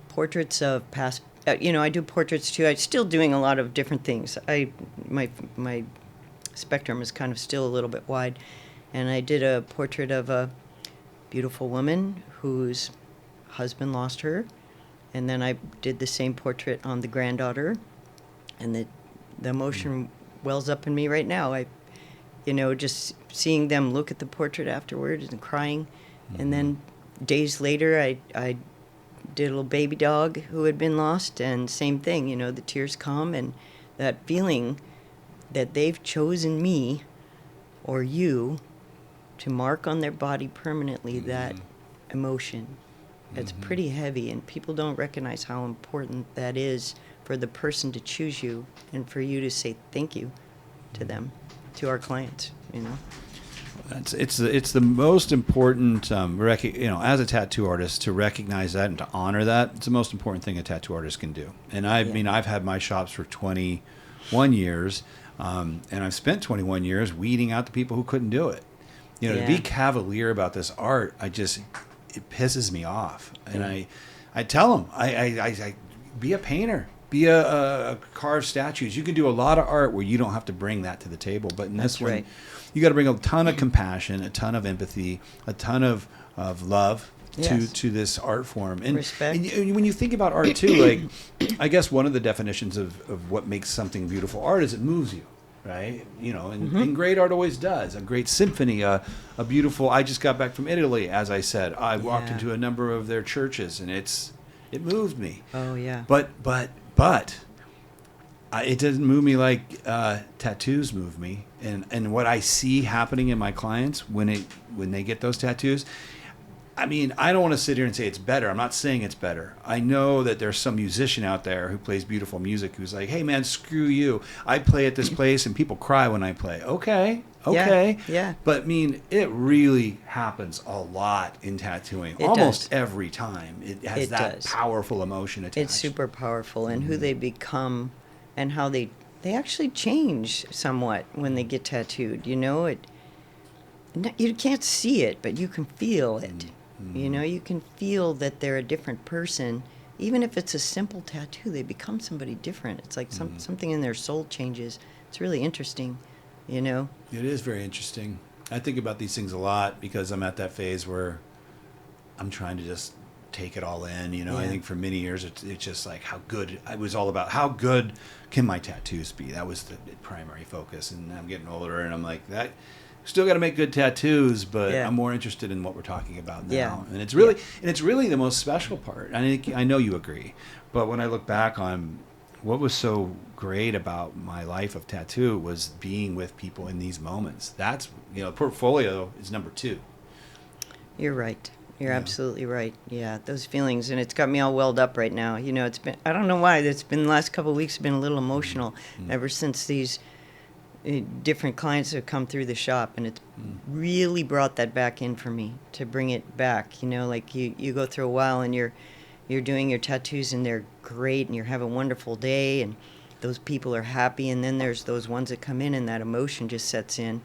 portraits of past. I do portraits too. I'm still doing a lot of different things. My spectrum is kind of still a little bit wide, and I did a portrait of a beautiful woman whose husband lost her, and then I did the same portrait on the granddaughter, and the emotion wells up in me right now. Just seeing them look at the portrait afterwards and crying, and then days later I did a little baby dog who had been lost, and same thing, the tears come, and that feeling that they've chosen me or you to mark on their body permanently that emotion. It's pretty heavy, and people don't recognize how important that is for the person to choose you and for you to say thank you to them, to our clients, It's the most important, as a tattoo artist, to recognize that and to honor that. It's the most important thing a tattoo artist can do. And I've had my shops for 21 years, and I've spent 21 years weeding out the people who couldn't do it. To be cavalier about this art, it pisses me off. And I tell them, I be a painter, be a carve statues. You can do a lot of art where you don't have to bring that to the table. But in this one, you got to bring a ton of compassion, a ton of empathy, a ton of love to this art form. And respect. And when you think about art too, like, I guess one of the definitions of what makes something beautiful art is it moves you. Right, and great art always does. A great symphony, a beautiful. I just got back from Italy, as I said. I walked into a number of their churches, and it moved me. Oh yeah. But it doesn't move me like tattoos move me, and what I see happening in my clients when they get those tattoos. I mean, I don't want to sit here and say it's better. I'm not saying it's better. I know that there's some musician out there who plays beautiful music who's like, hey, man, screw you. I play at this place and people cry when I play. Okay. Yeah. But, I mean, it really happens a lot in tattooing. Almost every time. It has that powerful emotion attached. It's super powerful. And who they become and how they actually change somewhat when they get tattooed. You can't see it, but you can feel it. You can feel that they're a different person. Even if it's a simple tattoo, they become somebody different. It's like something in their soul changes. It's really interesting, It is very interesting. I think about these things a lot because I'm at that phase where I'm trying to just take it all in. I think for many years it's just like how good. It was all about how good can my tattoos be. That was the primary focus. And I'm getting older, and I'm like that. Still got to make good tattoos, but I'm more interested in what we're talking about now. Yeah. And it's really the most special part. I know you agree, but when I look back on what was so great about my life of tattoo was being with people in these moments. That's portfolio is number 2. You're right. You're absolutely right. Yeah, those feelings, and it's got me all welled up right now. It's been, I don't know why, it's been the last couple of weeks have been a little emotional ever since these different clients have come through the shop, and it's really brought that back in for me, to bring it back. Like you go through a while and you're doing your tattoos and they're great and you're having a wonderful day and those people are happy, and then there's those ones that come in and that emotion just sets in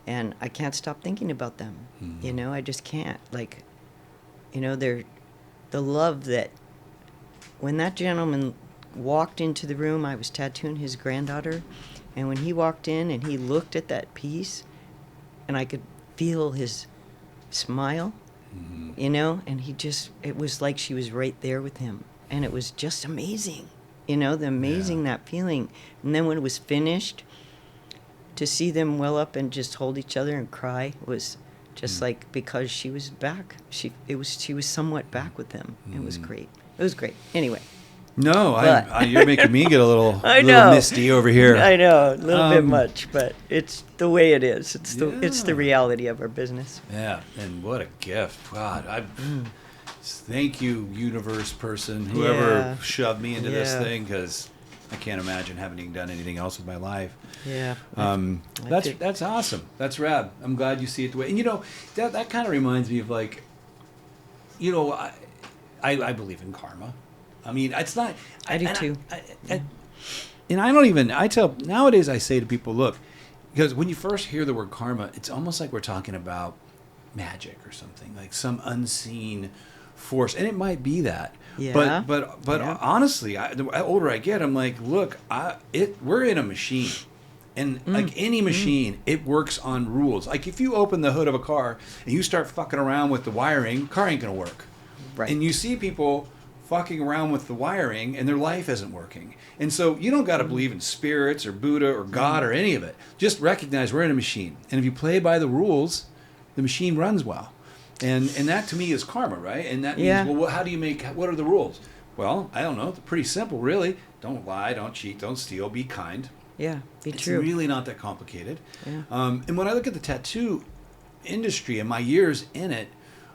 and I can't stop thinking about them. I just can't. Like, they're the love that when that gentleman walked into the room, I was tattooing his granddaughter. And when he walked in and he looked at that piece, and I could feel his smile, and it was like she was right there with him. And it was just amazing, that feeling. And then when it was finished, to see them well up and just hold each other and cry was just like, because she was back. She was somewhat back with them. It was great. It was great. Anyway. No, you're making me get a little misty over here. I know, a little bit much, but it's the way it is. It's the reality of our business. Yeah, and what a gift. God, thank you, universe person, whoever shoved me into this thing, because I can't imagine having done anything else with my life. Yeah. That's awesome. That's rad. I'm glad you see it the way. And that kind of reminds me of like, I believe in karma. I mean, it's not. I do too. Nowadays I say to people, look, because when you first hear the word karma, it's almost like we're talking about magic or something, like some unseen force, and it might be that. Yeah. But honestly, the older I get, I'm like, look, we're in a machine. And like any machine, it works on rules. Like if you open the hood of a car and you start fucking around with the wiring, car ain't gonna work. Right. And you see people fucking around with the wiring and their life isn't working. And so you don't got to believe in spirits or Buddha or God or any of it. Just recognize we're in a machine. And if you play by the rules, the machine runs well. And that to me is karma, right? And that means, Yeah. well, how do you what are the rules? Well, I don't know. They're pretty simple, really. Don't lie, don't cheat, don't steal, be kind. Yeah, be It's true. really not that complicated. Yeah. And when I look at the tattoo industry and my years in it,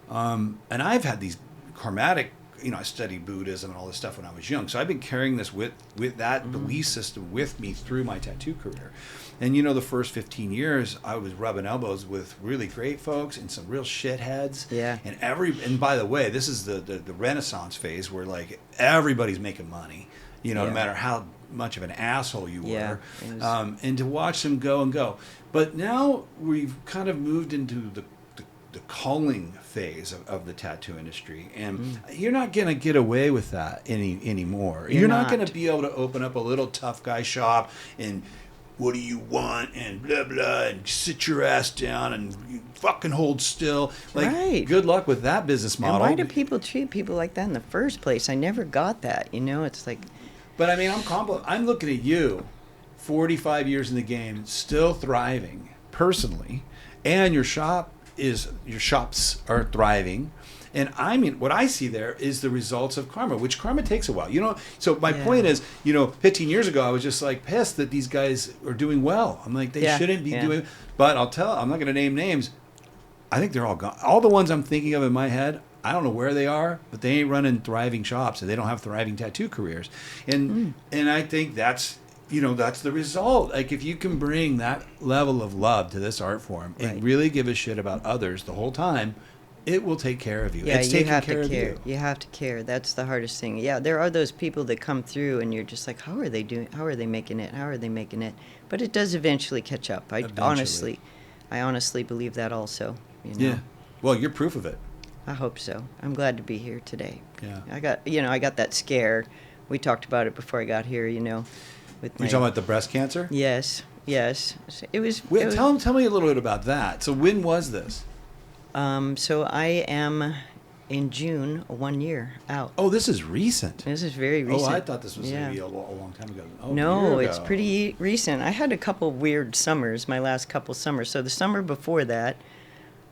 and I've had these karmatic, I studied Buddhism and all this stuff when I was young. So I've been carrying this with that belief system with me through my tattoo career. And the first 15 years, I was rubbing elbows with really great folks and some real shitheads. Yeah. And by the way, this is the Renaissance phase where like everybody's making money, no matter how much of an asshole you were. Yeah, it was- And to watch them go and go. But now we've kind of moved into the calling phase of the tattoo industry, and you're not going to get away with that anymore. You're not going to be able to open up a little tough guy shop and what do you want and blah blah and sit your ass down and you fucking hold still. Like, Right. good luck with that business model. And why do people treat people like that in the first place? I never got that. It's like, But I mean, I'm looking at you, 45 years in the game, still thriving personally, and your shops are thriving. And I mean, what I see there is the results of karma, which karma takes a while. So my point is, 15 years ago, I was just like pissed that these guys are doing well. I'm like, they shouldn't be doing, but I'm not going to name names. I think they're all gone. All the ones I'm thinking of in my head, I don't know where they are, but they ain't running thriving shops and they don't have thriving tattoo careers. And I think that's the result. Like, if you can bring that level of love to this art form and really give a shit about others the whole time, it will take care of you. yeah, It's you taking have care to of care. you. You have to care. That's the hardest thing. Yeah, there are those people that come through and you're just like, how are they doing? How are they making it? How are they making it? But it does eventually catch up. I honestly believe that also. Yeah. Well, you're proof of it. I hope so. I'm glad to be here today. Yeah. I got that scare. We talked about it before I got here, with my... You're talking about the breast cancer? Yes. It was... Tell me a little bit about that. So when was this? So I am in June 1 year out. Oh, this is recent. This is very recent. Oh, I thought this was maybe a long time ago. Oh, No, a year it's ago. pretty recent. I had a couple weird summers, my last couple summers. So the summer before that,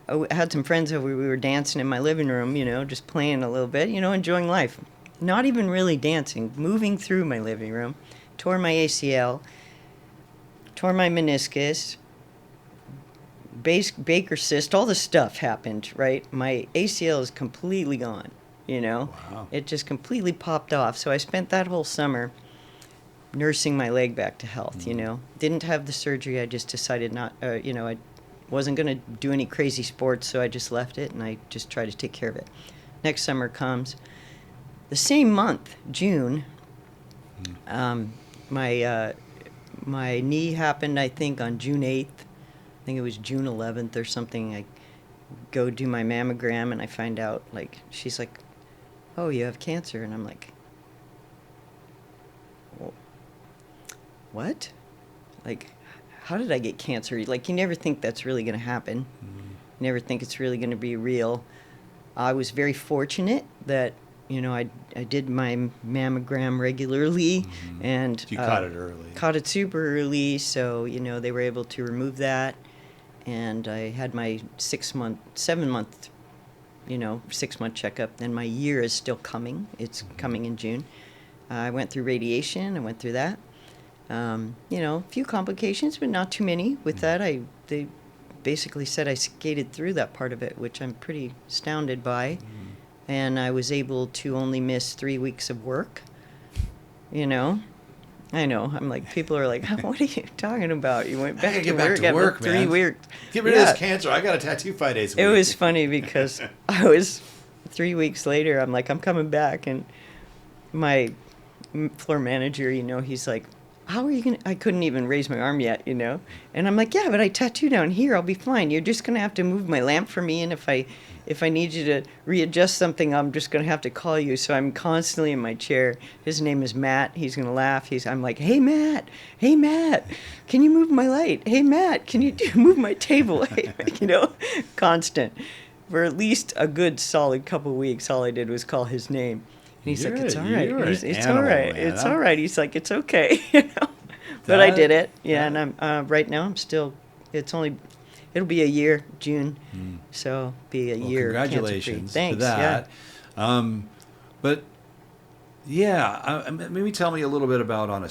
I had some friends over. We were dancing in my living room, just playing a little bit, enjoying life. Not even really dancing, moving through my living room. Tore my ACL, tore my meniscus, Baker cyst, all the stuff happened, right? My ACL is completely gone, Wow. It just completely popped off. So I spent that whole summer nursing my leg back to health, Didn't have the surgery. I just decided not, I wasn't going to do any crazy sports, so I just left it, and I just tried to take care of it. Next summer comes. The same month, June, my knee happened, I think, on June 8th. I think it was June 11th or something. I go do my mammogram, and I find out, she's like, oh, you have cancer. And I'm like, what? How did I get cancer? You never think that's really going to happen. You never think it's really going to be real. I was very fortunate that, I did my mammogram regularly, and You caught it early. Caught it super early, so they were able to remove that, and I had my 7-month 6-month checkup. Then my year is still coming. It's coming in June. I went through radiation. I went through that. A few complications, but not too many. With that, they basically said I skated through that part of it, which I'm pretty astounded by. And I was able to only miss 3 weeks of work. I know. I'm like, people are like, what are you talking about? You went back to get work. back to work, after 3 man. weeks. Get rid of this cancer. I got a tattoo 5 days a week. It was funny because I was 3 weeks later, I'm like, I'm coming back. And my floor manager, he's like, how are you going to, I couldn't even raise my arm yet, And I'm like, yeah, but I tattoo down here. I'll be fine. You're just going to have to move my lamp for me. And if I need you to readjust something, I'm just going to have to call you. So I'm constantly in my chair. His name is Matt. He's going to laugh. I'm like, hey, Matt, can you move my light? Hey, Matt, can you move my table? Constant. For at least a good solid couple weeks, all I did was call his name. And he's like, it's all right. It's all right. It's all right. He's like, it's okay. But I did it. Yeah, and I'm right now. I'm still. It's only it'll be a year, June. So be a year. Congratulations cancer-free. to Thanks, that. But yeah, maybe tell me a little bit about on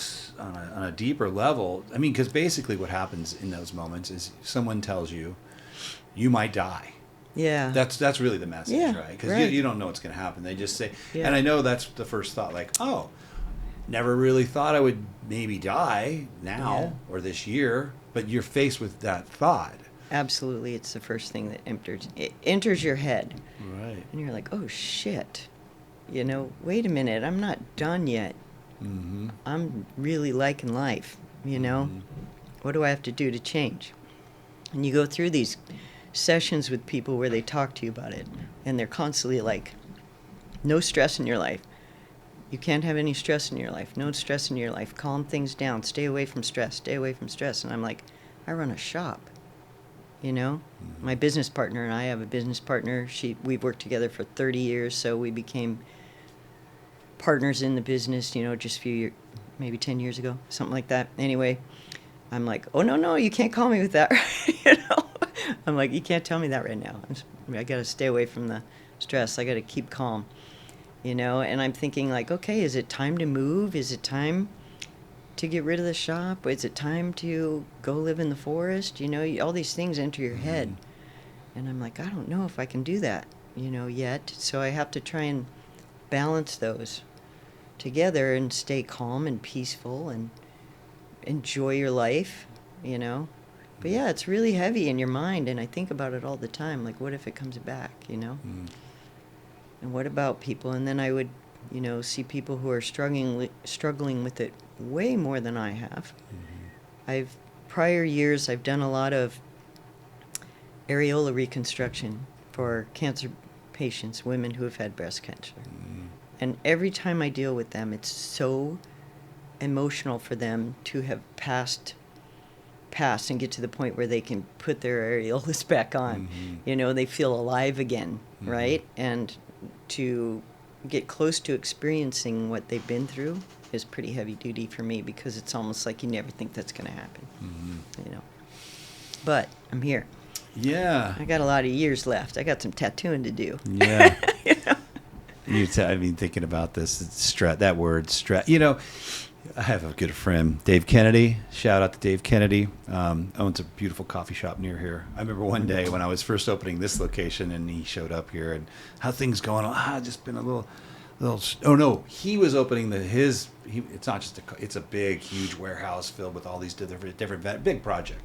a deeper level. I mean, because basically what happens in those moments is someone tells you you might die. Yeah. That's really the message, Yeah, right? Because right. you don't know what's going to happen. They just say, Yeah. and I know that's the first thought, like, oh, never really thought I would maybe die now or this year, but you're faced with that thought. Absolutely, it's the first thing that enters your head. Right. And you're like, oh, shit. You know, wait a minute, I'm not done yet. Mm-hmm. I'm really liking life, you know? What do I have to do to change? And you go through these sessions with people where they talk to you about it, and they're constantly like, no stress in your life. You can't have any stress in your life. No stress in your life. Calm things down. Stay away from stress. Stay away from stress. And I'm like, I run a shop. You know, my business partner and I have a business partner. We've worked together for 30 years, so we became partners in the business, you know, just a few years, maybe 10 years ago, something like that. Anyway, I'm like, oh, no, you can't call me with that. You know, I'm like, you can't tell me that right now. I got to stay away from the stress. I got to keep calm, you know, and I'm thinking like, okay, is it time to move? Is it time to get rid of the shop? Is it time to go live in the forest? You know, all these things enter your head. And I'm like, I don't know if I can do that, you know, yet. So I have to try and balance those together and stay calm and peaceful and enjoy your life, you know. But yeah, it's really heavy in your mind, and I think about it all the time. Like, what if it comes back, you know? And what about people? And then I would, you know, see people who are struggling with it way more than I have. Prior years, I've done a lot of areola reconstruction for cancer patients, women who have had breast cancer. And every time I deal with them, it's so emotional for them to have passed and get to the point where they can put their areolas back on. You know, they feel alive again, right? And to get close to experiencing what they've been through is pretty heavy duty for me, because it's almost like you never think that's going to happen, you know. But I'm here. Yeah. I got a lot of years left. I got some tattooing to do. Yeah. You know? I mean, thinking about this, that word, you know, I have a good friend, Dave Kennedy. Shout out to Dave Kennedy. Owns a beautiful coffee shop near here. I remember one day when I was first opening this location, and he showed up here, and how things going on. Just been a little. Oh no, he was opening it's not just it's a big, huge warehouse filled with all these different big project.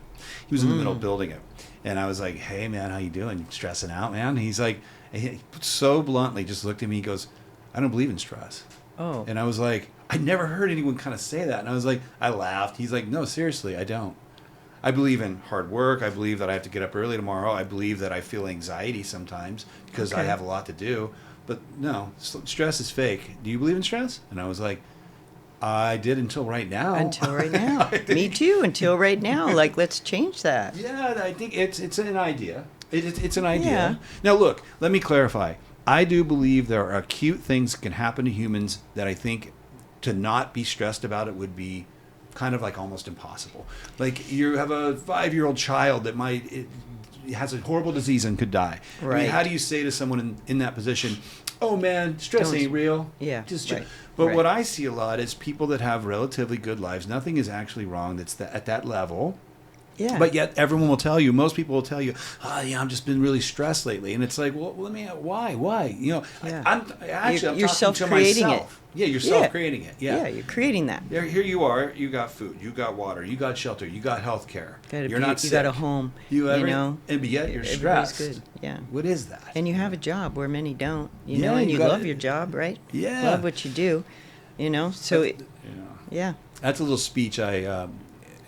He was in the middle of building it, and I was like, "Hey man, how you doing? You stressing out, man?" And he's like, he so bluntly just looked at me. He goes, "I don't believe in stress." Oh. And I was like, I never heard anyone kind of say that. And I was like, I laughed. He's like, no, seriously, I don't. I believe in hard work. I believe that I have to get up early tomorrow. I believe that I feel anxiety sometimes because I have a lot to do. But no, stress is fake. Do you believe in stress? And I was like, I did until right now. Until right now. Me too, until right now. Like, let's change that. Yeah, I think it's an idea. It's an idea. Yeah. Now, look, let me clarify. I do believe there are acute things that can happen to humans that I think to not be stressed about it would be kind of like almost impossible. Like, you have a 5-year-old child that has a horrible disease and could die. Right. I mean, how do you say to someone in that position, oh man, stress ain't real? Yeah. Just right. But right. what I see a lot is people that have relatively good lives. Nothing is actually wrong that's at that level. Yeah. But yet everyone will tell you, most people will tell you, I've just been really stressed lately. And it's like, well, let me, why? You know, Yeah. I'm You're talking to self-creating myself. Yeah, you're self-creating it. Yeah. Yeah, you're creating that. Here you are. You got food. You got water. You got shelter. You got health care. You're not sick. You got a home. You know. And yet you're Everybody's stressed. good. Yeah. What is that? And you have a job where many don't. You Yeah, know, and you you got love it. your job, right? Yeah. Love what you do. You know. So yeah. That's a little speech I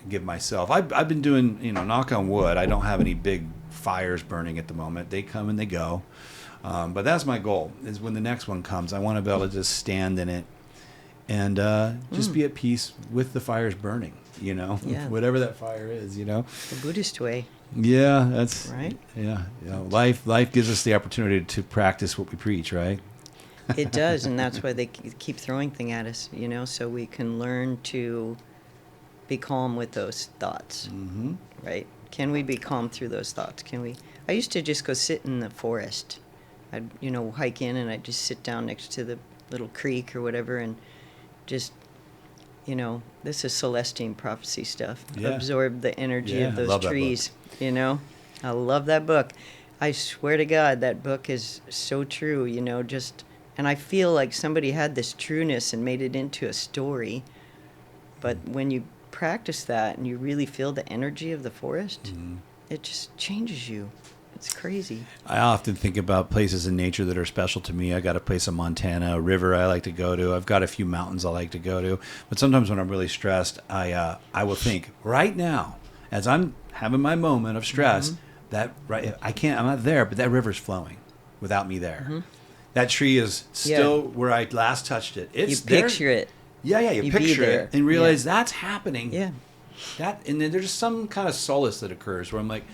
give myself. I've been doing, knock on wood, I don't have any big fires burning at the moment. They come and they go. But that's my goal, is when the next one comes, I want to be able to just stand in it and just be at peace with the fires burning, Yeah. whatever that fire is, The Buddhist way. Yeah, that's right. Yeah, life gives us the opportunity to practice what we preach, right? It does, and that's why they keep throwing things at us, so we can learn to be calm with those thoughts, right? Can we be calm through those thoughts? Can we? I used to just go sit in the forest. I'd, hike in and I'd just sit down next to the little creek or whatever and just, this is Celestine prophecy stuff. Yeah. Absorb the energy Yeah, of I those love that trees, I love that book. I swear to God, that book is so true, and I feel like somebody had this trueness and made it into a story. But when you practice that and you really feel the energy of the forest, it just changes you. It's crazy. I often think about places in nature that are special to me. I got a place in Montana, a river I like to go to. I've got a few mountains I like to go to. But sometimes when I'm really stressed, I will think right now, as I'm having my moment of stress, I'm not there, but that river's flowing without me there. That tree is still where I last touched it. It's you picture it. Yeah, you picture it and realize that's happening. Yeah. And then there's some kind of solace that occurs where I'm like,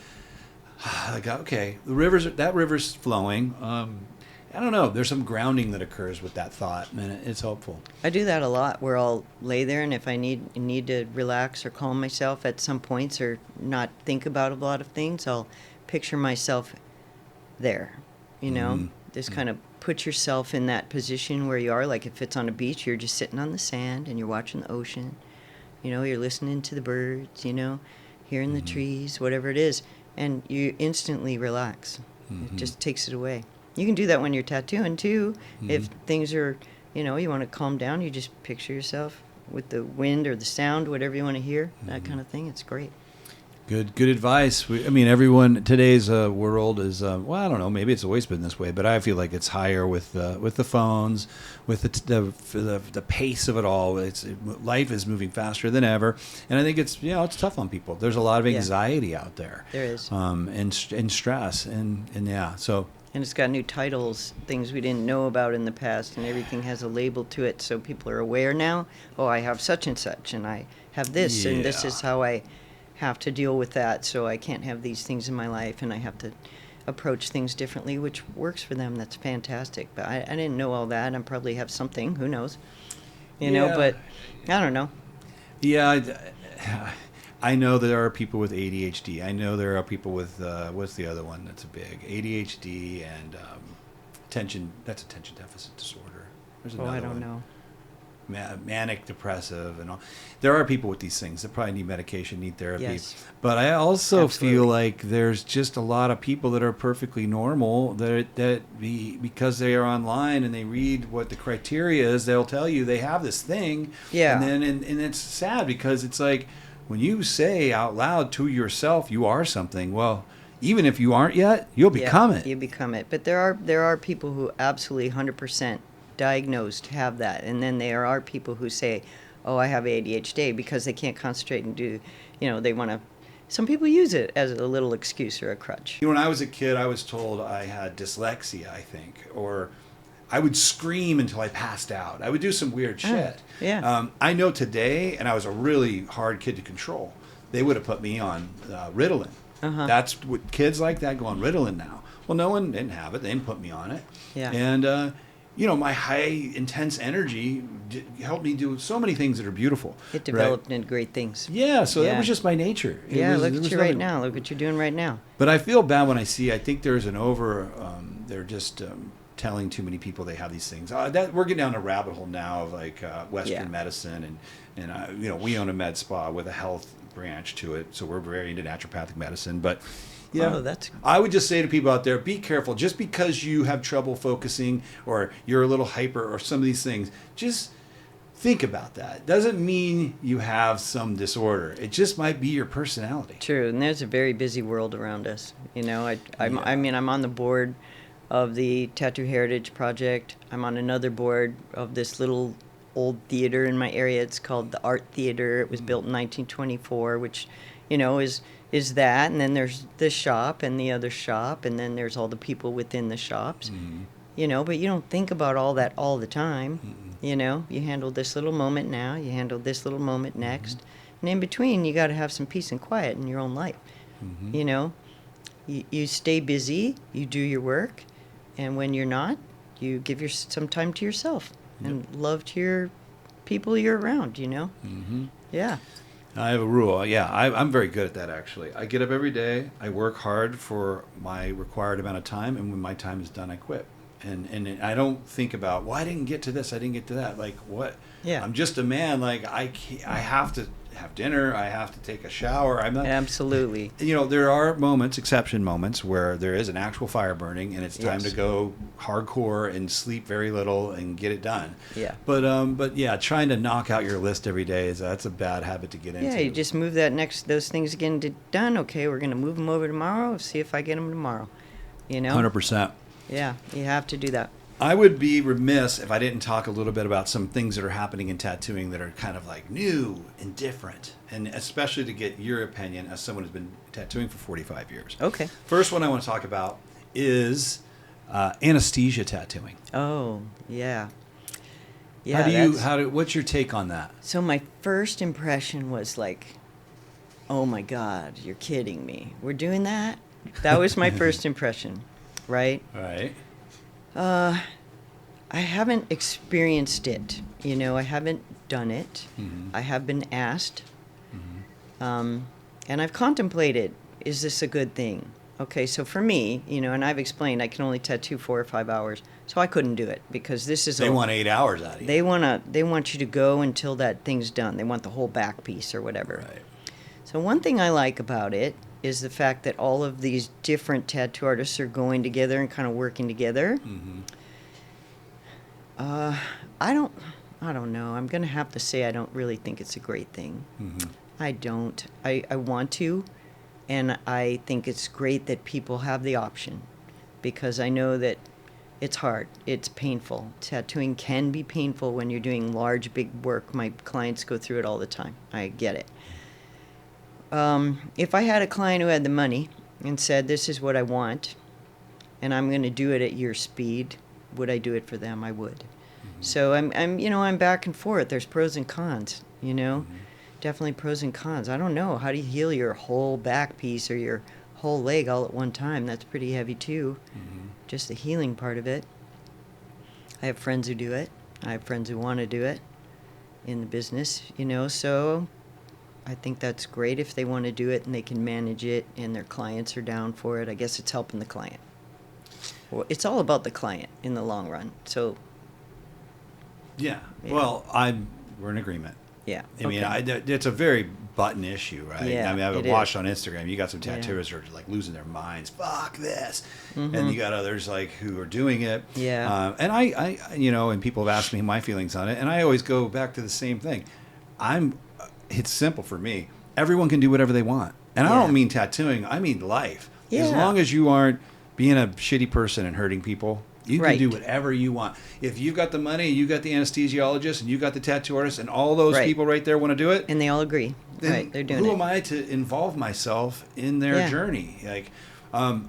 okay, that river's flowing. I don't know. There's some grounding that occurs with that thought, and it's helpful. I do that a lot, where I'll lay there, and if I need to relax or calm myself at some points, or not think about a lot of things, I'll picture myself there. Just kind of put yourself in that position where you are. Like if it's on a beach, you're just sitting on the sand and you're watching the ocean. You're listening to the birds. Hearing the trees, whatever it is. And you instantly relax. It just takes it away. You can do that when you're tattooing too. If things are, you want to calm down, you just picture yourself with the wind or the sound, whatever you want to hear, that kind of thing. It's great. Good advice. Everyone, today's world is, I don't know, maybe it's always been this way, but I feel like it's higher with the phones, with the pace of it all. Life is moving faster than ever, and I think it's tough on people. There's a lot of anxiety out there. There is. And stress, and so. And it's got new titles, things we didn't know about in the past, and everything has a label to it, so people are aware now. Oh, I have such and such, and I have this, and this is how I have to deal with that, so I can't have these things in my life, and I have to approach things differently, which works for them. That's fantastic. But I didn't know all that. I probably have something, who knows, but I don't know. I know there are people with ADHD. I know there are people with what's the other one that's a big ADHD and attention. That's attention deficit disorder. There's another I don't one. know. Manic depressive and all. There are people with these things that probably need medication, need therapy. Yes. But I also Absolutely. feel like there's just a lot of people that are perfectly normal because they are online and they read what the criteria is, they'll tell you they have this thing. Yeah. And then and it's sad because it's like when you say out loud to yourself you are something, well, even if you aren't yet, you'll become it. You become it. But there are people who absolutely 100% diagnosed have that, and then there are people who say, oh, I have ADHD, because they can't concentrate and do, they want to. Some people use it as a little excuse or a crutch. When I was a kid, I was told I had dyslexia, I think, or I would scream until I passed out. I would do some weird shit. Yeah. I know today, and I was a really hard kid to control, they would have put me on Ritalin. That's what kids like that go on Ritalin now. Well, no one didn't have it. They didn't put me on it. Yeah. And my high, intense energy helped me do so many things that are beautiful. It developed into great things. Yeah, so that was just my nature. Look at you right now. Look what you're doing right now. But I feel bad when I think there's they're just telling too many people they have these things. We're getting down a rabbit hole now of like Western medicine, and we own a med spa with a health branch to it, so we're very into naturopathic medicine, but. Yeah, I would just say to people out there, be careful. Just because you have trouble focusing or you're a little hyper or some of these things, just think about that. Doesn't mean you have some disorder. It just might be your personality. True, and there's a very busy world around us. I'm on the board of the Tattoo Heritage Project. I'm on another board of this little old theater in my area. It's called the Art Theater. It was built in 1924, which, is that, and then there's this shop and the other shop, and then there's all the people within the shops, but you don't think about all that all the time. You handle this little moment now, you handle this little moment next, and in between you got to have some peace and quiet in your own life. You stay busy, you do your work, and when you're not, you give some time to yourself and love to your people you're around. Yeah. I have a rule. Yeah, I'm very good at that, actually. I get up every day. I work hard for my required amount of time, and when my time is done, I quit. And I don't think about, well, I didn't get to this, I didn't get to that. Like, what? Yeah. I'm just a man. Like, I have to have dinner. I have to take a shower. I'm not. Absolutely. You know, there are moments, exception moments, where there is an actual fire burning, and it's time Yes. to go hardcore and sleep very little and get it done. Yeah. But yeah, trying to knock out your list every day that's a bad habit to get into. Yeah, you just move those things again to done. Okay, we're going to move them over tomorrow. See if I get them tomorrow. You know? 100%. Yeah, you have to do that. I would be remiss if I didn't talk a little bit about some things that are happening in tattooing that are kind of like new and different, and especially to get your opinion as someone who's been tattooing for 45 years. Okay. First one I want to talk about is anesthesia tattooing. Oh, yeah. Yeah. What's your take on that? So my first impression was like, oh my God, you're kidding me. We're doing that? That was my first impression, right? Right. I haven't experienced it. You know, I haven't done it. Mm-hmm. I have been asked. And I've contemplated, is this a good thing? Okay, so for me, you know, and I've explained I can only tattoo 4 or 5 hours, so I couldn't do it because this is They want 8 hours out of you. they want you to go until that thing's done. They want the whole back piece or whatever. Right. So one thing I like about it is the fact that all of these different tattoo artists are going together and kind of working together. Mm-hmm. I don't know. I'm going to have to say I don't really think it's a great thing. Mm-hmm. I don't. I want to, and I think it's great that people have the option because I know that it's hard. It's painful. Tattooing can be painful when you're doing large, big work. My clients go through it all the time. I get it. If I had a client who had the money and said, this is what I want, and I'm going to do it at your speed, would I do it for them? I would. Mm-hmm. So I'm back and forth. There's pros and cons, you know, definitely pros and cons. I don't know. How do you heal your whole back piece or your whole leg all at one time? That's pretty heavy too. Mm-hmm. Just the healing part of it. I have friends who do it. I have friends who want to do it in the business, you know, so I think that's great if they want to do it and they can manage it and their clients are down for it. I guess it's helping the client. Well, it's all about the client in the long run. So, Yeah. Yeah. Well, we're in agreement. yeah. I mean, it's a very button issue, right? Yeah, I mean, I've it watched is. on Instagram. You got some tattooers who are like losing their minds. Fuck this, and you got others like who are doing it. Yeah. And I, you know, and people have asked me my feelings on it, and I always go back to the same thing. It's simple for me. Everyone can do whatever they want, and I Yeah. don't mean tattooing. I mean life. As Yeah. long as you aren't being a shitty person and hurting people. You can Right. do whatever you want. If you've got the money, you got the anesthesiologist, and you got the tattoo artist, and all those Right. people right there want to do it, And they all agree. then Right. They're doing who it. am I to involve myself in their Yeah. journey? Like,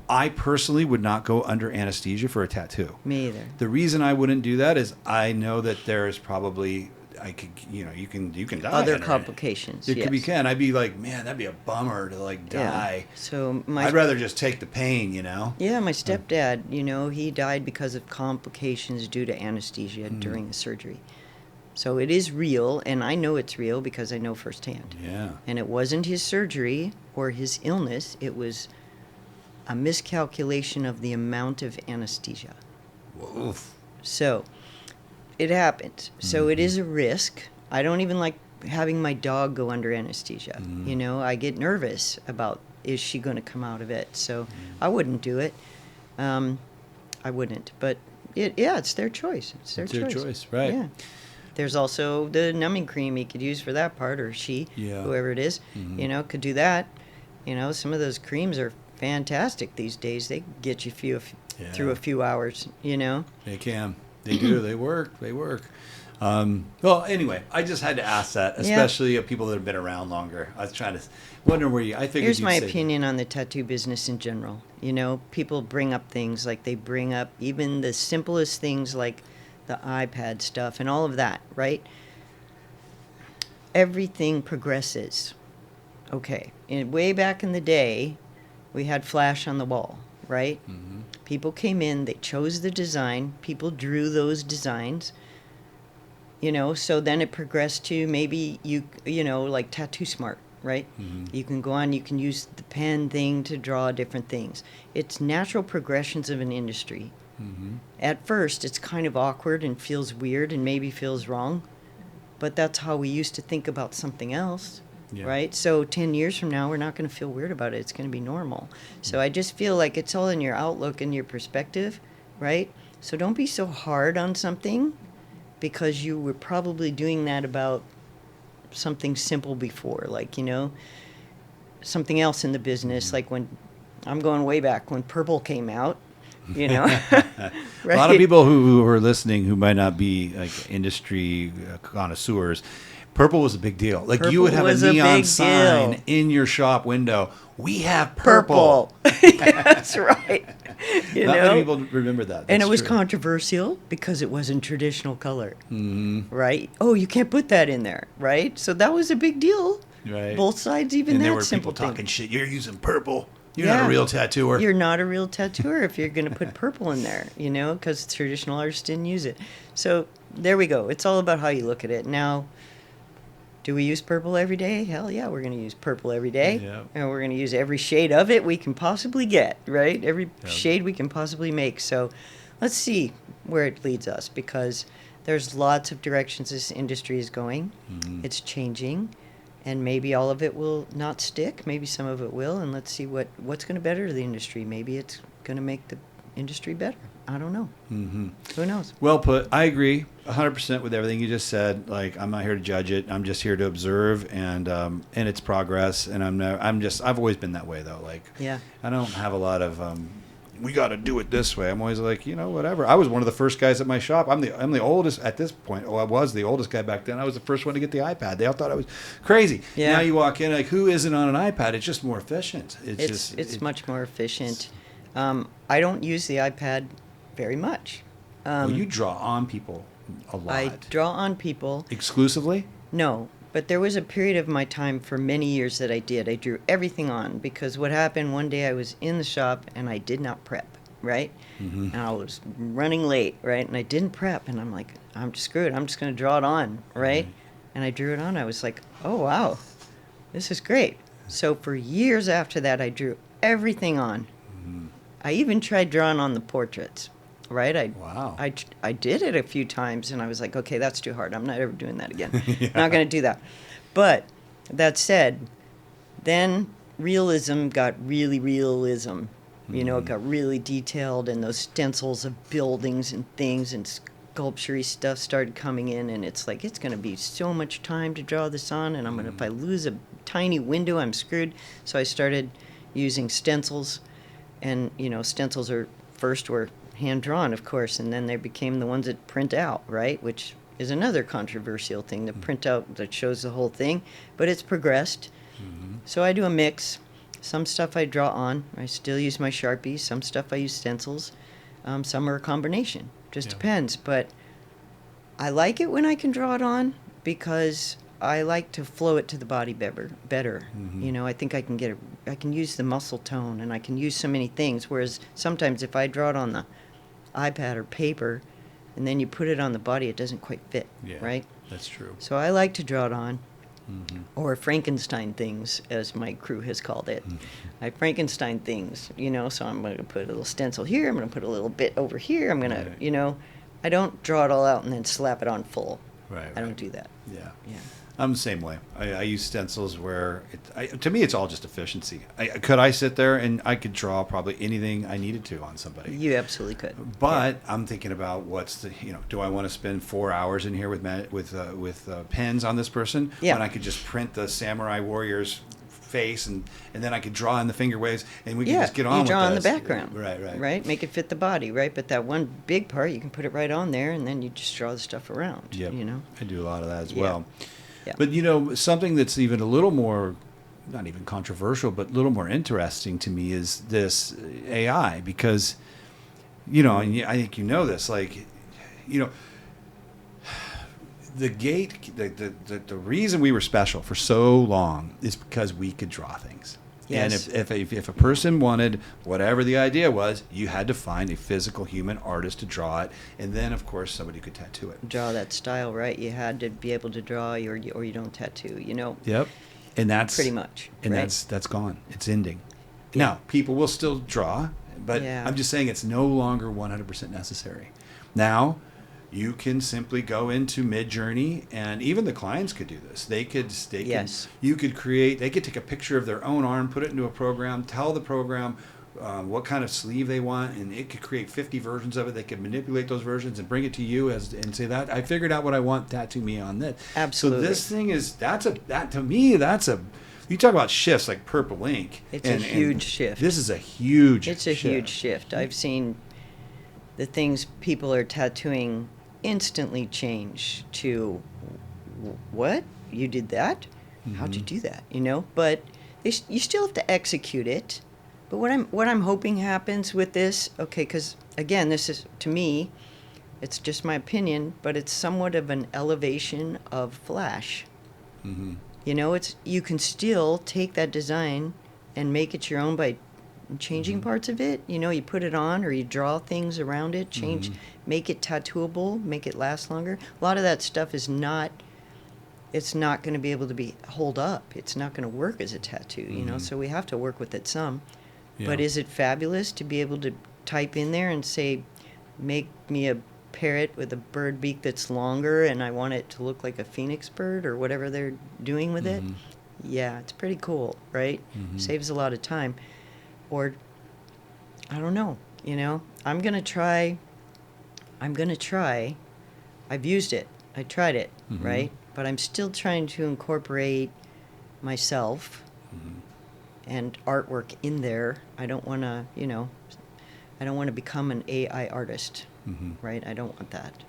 I personally would not go under anesthesia for a tattoo. Me either. The reason I wouldn't do that is I know that there is probably you can die. Other under it. complications. It yes. could be can. I'd be like, man, that'd be a bummer to like die. Yeah. So I'd rather just take the pain, you know. Yeah, my stepdad, you know, he died because of complications due to anesthesia during the surgery. So it is real, and I know it's real because I know firsthand. Yeah. And it wasn't his surgery or his illness, it was a miscalculation of the amount of anesthesia. Oof. So it happens. So it is a risk. I don't even like having my dog go under anesthesia. You know, I get nervous about is she going to come out of it. So I wouldn't do it. I wouldn't. But it's their choice. It's their choice. Right. Yeah. There's also the numbing cream he could use for that part, or she, Yeah. whoever it is, you know, could do that. You know, some of those creams are fantastic these days. They get you through a few hours, you know. They can. They do. They work. They work. Well, anyway, I just had to ask that, especially of people that have been around longer. I was trying to wonder where I figured Here's you'd my say opinion on the tattoo business in general. You know, people bring up things like they bring up even the simplest things like the iPad stuff and all of that, right? Everything progresses. Okay. Way back in the day, we had flash on the wall, right? Mm-hmm. People came in, they chose the design, people drew those designs, So then it progressed to maybe like Tattoo Smart, right? You can go on, you can use the pen thing to draw different things. It's natural progressions of an industry. At first, it's kind of awkward and feels weird and maybe feels wrong, but that's how we used to think about something else, right? So 10 years from now, we're not going to feel weird about it. It's going to be normal. So I just feel like it's all in your outlook and your perspective, right? So don't be so hard on something because you were probably doing that about something simple before, like, something else in the business, like when I'm going way back when purple came out, right? A lot of people who are listening who might not be like industry connoisseurs, purple was a big deal. Like you would have a neon sign in your shop window. We have purple. That's right. Not many people remember that. And it That's was true. controversial because it wasn't traditional color, right? Oh, you can't put that in there, right? So that was a big deal. Right. Both sides, even And that there were simple people thing. talking shit. You're using purple. You're not a real tattooer. You're not a real tattooer if you're going to put purple in there, because traditional artists didn't use it. So there we go. It's all about how you look at it. Now, do we use purple every day? Hell yeah, we're going to use purple every day. Yep. And we're going to use every shade of it we can possibly get, right? Every shade we can possibly make. So let's see where it leads us, because there's lots of directions this industry is going. It's changing. And maybe all of it will not stick. Maybe some of it will. And let's see what's going to better the industry. Maybe it's going to make the industry better. I don't know. Who knows? Well put. I agree 100% with everything you just said. Like, I'm not here to judge it. I'm just here to observe and its progress. And I've always been that way though. Like, I don't have a lot of we got to do it this way. I'm always like, whatever. I was one of the first guys at my shop. I'm the oldest at this point. Oh, I was the oldest guy back then. I was the first one to get the iPad. They all thought I was crazy. Yeah. Now you walk in, like, who isn't on an iPad? It's just more efficient. It's much more efficient. I don't use the iPad very much. Well, you draw on people a lot. I draw on people. Exclusively? No, but there was a period of my time for many years that I did. I drew everything on because what happened one day I was in the shop and I did not prep, right? And I was running late, right? And I didn't prep and I'm like, I'm screwed. I'm just going to draw it on, right? And I drew it on. I was like, oh, wow, this is great. So for years after that, I drew everything on. I even tried drawing on the portraits. Right? Wow. I did it a few times, and I was like, okay, that's too hard. I'm not ever doing that again. Not going to do that. But that said, then realism got really realism. It got really detailed, and those stencils of buildings and things and sculpture-y stuff started coming in, and it's like, it's going to be so much time to draw this on, and if I lose a tiny window, I'm screwed. So I started using stencils, and, stencils were hand-drawn, of course, and then they became the ones that print out, right? Which is another controversial thing, the printout that shows the whole thing, but it's progressed. So I do a mix. Some stuff I draw on. I still use my Sharpies. Some stuff I use stencils. Some are a combination. Just depends. But I like it when I can draw it on because I like to flow it to the body better. I think I can use the muscle tone, and I can use so many things, whereas sometimes if I draw it on the iPad or paper and then you put it on the body, it doesn't quite fit, right? That's true. So I like to draw it on, or Frankenstein things, as my crew has called it. I Frankenstein things, so I'm going to put a little stencil here, I'm going to put a little bit over here, I'm going to, I don't draw it all out and then slap it on full. Right. I don't do that. Yeah. I'm the same way. I use stencils where, to me, it's all just efficiency. Could I sit there and I could draw probably anything I needed to on somebody? You absolutely could. But I'm thinking about do I want to spend 4 hours in here with pens on this person? Yeah. When I could just print the samurai warrior's face and then I could draw in the finger waves and we could just get on with you draw in the this. background. Right? Make it fit the body, right? But that one big part, you can put it right on there and then you just draw the stuff around, Yep. I do a lot of that as Yeah. well. Yeah. But, something that's even a little more, not even controversial, but a little more interesting to me is this AI because, and I think this, like, the reason we were special for so long is because we could draw things. Yes. And if a person wanted whatever the idea was, you had to find a physical human artist to draw it, and then of course somebody could tattoo it. Draw that style, right? You had to be able to draw, or you don't tattoo. Yep. And that's Pretty much. And right? that's gone. It's ending. Now, people will still draw, but Yeah. I'm just saying it's no longer 100% necessary. Now, you can simply go into Midjourney, and even the clients could do this. They could take a picture of their own arm, put it into a program, tell the program what kind of sleeve they want, and it could create 50 versions of it. They could manipulate those versions and bring it to you and say that I figured out what I want. Tattoo me on this. Absolutely. So this thing is you talk about shifts like purple ink. It's a huge shift. This is a huge. It's a huge shift. I've seen the things people are tattooing instantly change to, what? You did that? How'd you do that? But you still have to execute it. But what I'm hoping happens with this, okay, because again, this is, to me, it's just my opinion, but it's somewhat of an elevation of Flash. Mm-hmm. You can still take that design and make it your own by changing parts of it. You put it on, or you draw things around it, make it tattooable, make it last longer. A lot of that stuff is not going to be able to be hold up. It's not going to work as a tattoo, so we have to work with it some. Yeah. But is it fabulous to be able to type in there and say, make me a parrot with a bird beak that's longer, and I want it to look like a phoenix bird, or whatever they're doing with it? Yeah, it's pretty cool, right? Saves a lot of time. Or, I don't know, I'm going to try. I've used it. I tried it, right? But I'm still trying to incorporate myself and artwork in there. I don't want to become an AI artist, right? I don't want that.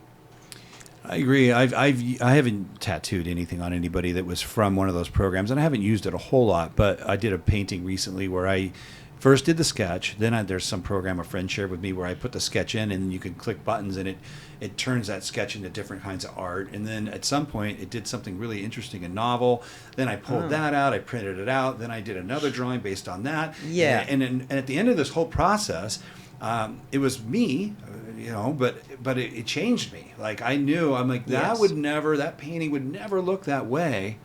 I agree. I haven't tattooed anything on anybody that was from one of those programs, and I haven't used it a whole lot. But I did a painting recently where I first did the sketch. Then there's some program a friend shared with me where I put the sketch in, and you can click buttons, and it turns that sketch into different kinds of art. And then at some point, it did something really interesting and novel. Then I pulled that out. I printed it out. Then I did another drawing based on that. Yeah. And at the end of this whole process, it was me, but it changed me. Like I knew, I'm like, that painting would never look that way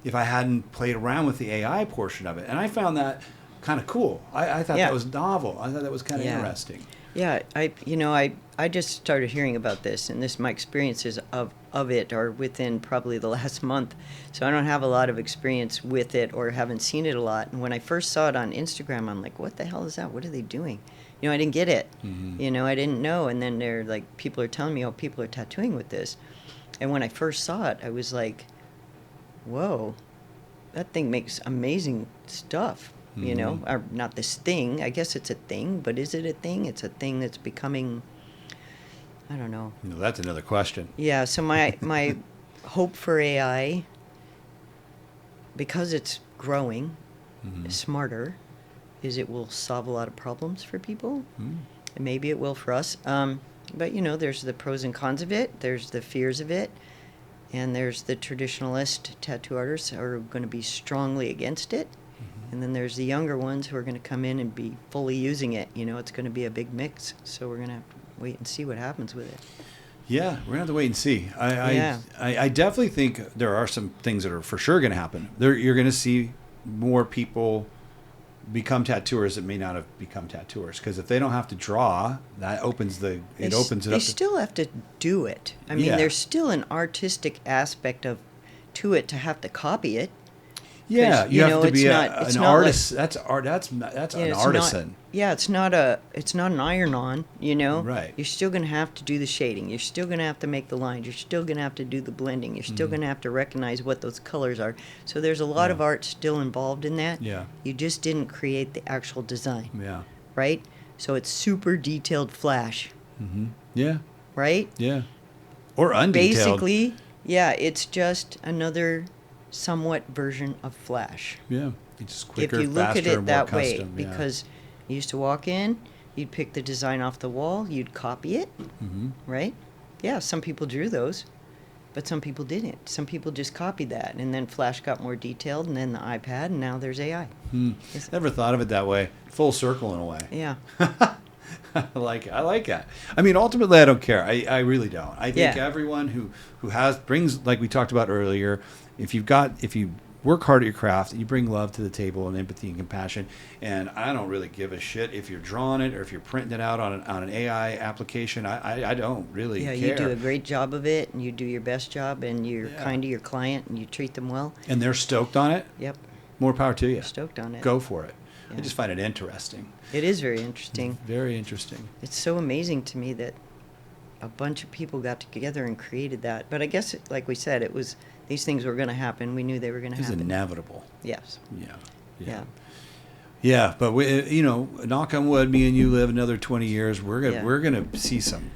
if I hadn't played around with the AI portion of it. And I found that kind of cool. I thought that was novel. I thought that was kind of interesting. Yeah, I just started hearing about this, and my experiences of it are within probably the last month. So I don't have a lot of experience with it, or haven't seen it a lot. And when I first saw it on Instagram, I'm like, what the hell is that? What are they doing? I didn't get it. I didn't know. And then they're like, people are telling me, people are tattooing with this. And when I first saw it, I was like, whoa, that thing makes amazing stuff. Or not this thing. I guess it's a thing, but is it a thing? It's a thing that's becoming, I don't know. No, that's another question. Yeah, so my hope for AI, because it's growing smarter, is it will solve a lot of problems for people. And maybe it will for us. But, there's the pros and cons of it. There's the fears of it. And there's the traditionalist tattoo artists who are going to be strongly against it. And then there's the younger ones who are going to come in and be fully using it. It's going to be a big mix. So we're going to have to wait and see what happens with it. Yeah, we're going to have to wait and see. I definitely think there are some things that are for sure going to happen. You're going to see more people become tattooers that may not have become tattooers. Because if they don't have to draw, that opens it up. They still have to do it. I mean, there's still an artistic aspect to it to have to have to Yeah, you have to be an artist. Like, that's art. That's an artisan. It's not an iron-on. Right. You're still going to have to do the shading. You're still going to have to make the lines. You're still going to have to do the blending. You're still going to have to recognize what those colors are. So there's a lot of art still involved in that. Yeah. You just didn't create the actual design. Yeah. Right. So it's super detailed Flash. Yeah. Right. Yeah. Or undetailed. Basically, it's just another somewhat version of Flash. Yeah, it's just quicker, if you look faster, at it and that more way, custom, because you used to walk in, you'd pick the design off the wall, you'd copy it, right? Yeah, some people drew those, But some people didn't. Some people just copied that, and then Flash got more detailed, and then the iPad, and now there's AI. Never thought of it that way. Full circle in a way. Yeah. I like that. I mean, ultimately, I don't care. I really don't. I think Yeah. everyone who brings, like we talked about earlier, if you work hard at your craft, you bring love to the table and empathy and compassion. And I don't really give a shit if you're drawing it or if you're printing it out on an AI application. I don't really care. You do a great job of it, and you do your best job, and you're kind to your client, and you treat them well. And they're stoked on it. Yep. More power to you. They're stoked on it. Go for it. Yeah. I just find it interesting. It is very interesting. Very interesting. It's so amazing to me that a bunch of people got together and created that. But I guess, like we said, it was these things were going to happen. We knew they were going to It's happen. inevitable. Yes. Yeah. Yeah, but we, knock on wood, me and you live another 20 years. We're gonna see some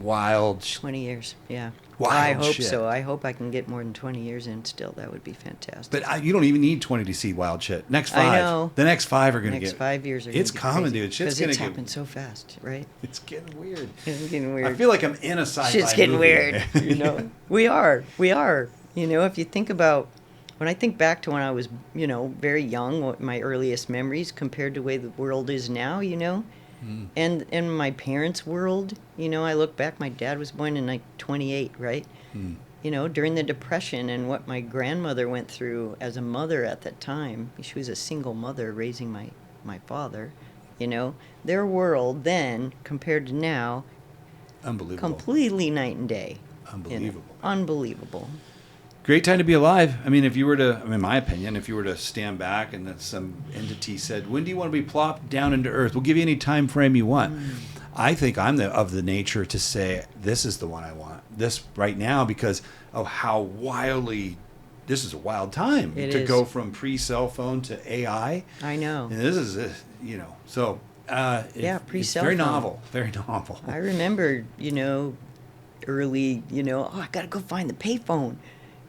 wild 20 years. Yeah. Wild I hope shit. so. I hope I can get more than 20 years in still. That would be fantastic. But you don't even need 20 to see wild shit. Next 5. I know. The next 5 are gonna Next get. 5 years are It's gonna get coming, crazy. dude. Shit's 'Cause gonna it's get. happened so fast, right? It's getting weird. It's getting weird. I feel like I'm in a sci-fi Shit's getting movie. weird. We are. If you think about, when I think back to when I was, very young, what my earliest memories compared to the way the world is now, and in my parents' world, I look back, my dad was born in like 28, right? During the Depression and what my grandmother went through as a mother at that time. She was a single mother raising my father. Their world then compared to now, Unbelievable. completely night and day. Unbelievable. Unbelievable. Great time to be alive. I mean, in my opinion, if you were to stand back and that some entity said, "When do you want to be plopped down into Earth? We'll give you any time frame you want." I think I'm of the nature to say, this is the one I want. This right now because of how this is a wild time to go from pre-cell phone to AI. I know. And this is, so it's pre-cell very phone. novel. Very novel. I remember, early, I got to go find the payphone.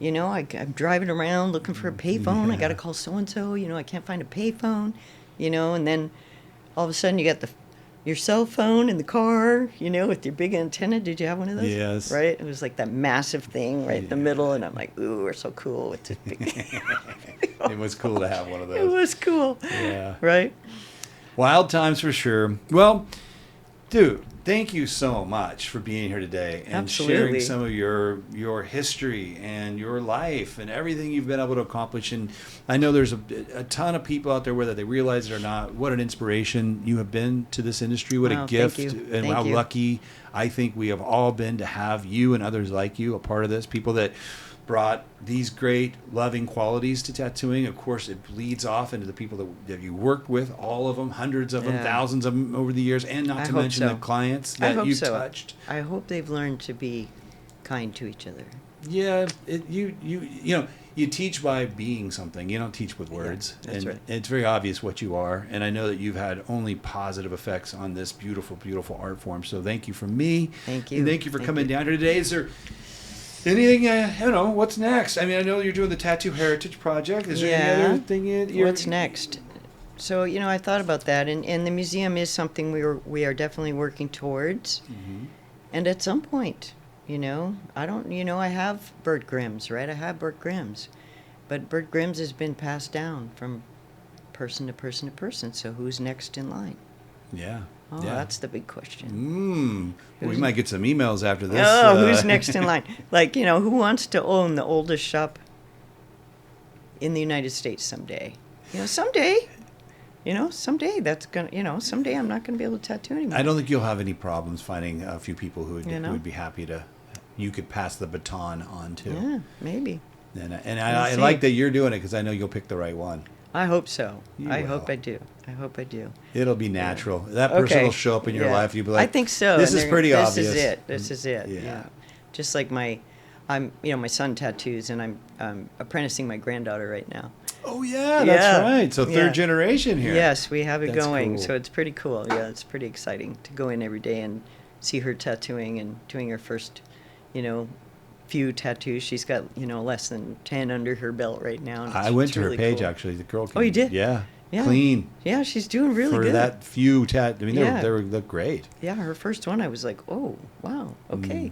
I'm driving around looking for a payphone. I got to call so-and-so. I can't find a payphone. And then all of a sudden you got your cell phone in the car, with your big antenna. Did you have one of those? Yes. Right? It was like that massive thing right in the middle. And I'm like, ooh, we're so cool with this big It was cool to have one of those. It was cool. Yeah. Right? Wild times for sure. Well, dude, thank you so much for being here today and sharing Absolutely. some of your history and your life and everything you've been able to accomplish. And I know there's a ton of people out there, whether they realize it or not, what an inspiration you have been to this industry. What a gift thank you. and Thank how you. lucky I think we have all been to have you and others like you a part of this. People that brought these great loving qualities to tattooing. Of course, it bleeds off into the people that you worked with, all of them, hundreds of them, Yeah. thousands of them over the years, and not I to hope mention so. the clients I that hope you so. touched. I hope they've learned to be kind to each other. Yeah, you teach by being something. You don't teach with words. that's and right. It's very obvious what you are, and I know that you've had only positive effects on this beautiful, beautiful art form. So thank you from me. Thank you. And thank you for Thank coming you. down here today. Is there anything, what's next? I mean, I know you're doing the Tattoo Heritage Project. Is there any other thing you're... What's next? So, I thought about that, and the museum is something we are definitely working towards. Mhm. And at some point, I don't, I have Bert Grimm's, right? I have Bert Grimm's. But Bert Grimm's has been passed down from person to person to person. So who's next in line? Yeah. Oh, yeah. that's the big question. We might get some emails after this. Who's next in line? Like, who wants to own the oldest shop in the United States someday? Someday. Someday that's gonna. Someday I'm not gonna be able to tattoo anymore. I don't think you'll have any problems finding a few people who You know? would be happy to. You could pass the baton on to. Yeah, maybe. And I see. like that you're doing it because I know you'll pick the right one. I hope so. You I will. hope I do. I hope I do. It'll be natural. That person will show up in your Yeah. life. You'll be like, I think so. This and is pretty obvious. This is it. This is it. Yeah. Yeah. Just like my son tattoos, and I'm apprenticing my granddaughter right now. Oh yeah, that's Yeah. right. So Yeah. third generation here. Yes, we have it That's going. cool. So it's pretty cool. Yeah, it's pretty exciting to go in every day and see her tattooing and doing her first, few tattoos. She's got, less than 10 under her belt right now. And I it's went to her really page cool. actually. The girl. Oh, you did? Yeah. Yeah. Clean. Yeah, she's doing really for good. that few I mean, Yeah. they look great. Yeah, her first one, I was like, oh, wow, okay.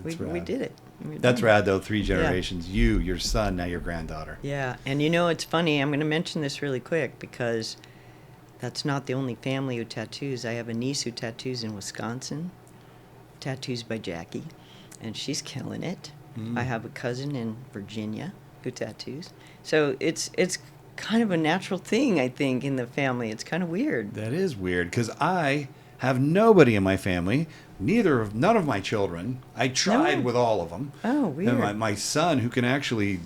That's We rad. did it. That's rad, though. 3 generations. Yeah. You, your son, now your granddaughter. Yeah. And, you know, it's funny. I'm going to mention this really quick because that's not the only family who tattoos. I have a niece who tattoos in Wisconsin, tattoos by Jackie, and she's killing it. I have a cousin in Virginia who tattoos. So it's kind of a natural thing, I think, in the family. It's kind of weird. That is weird, because I have nobody in my family, none of my children. I tried with all of them. Oh, weird. And my son, who can actually,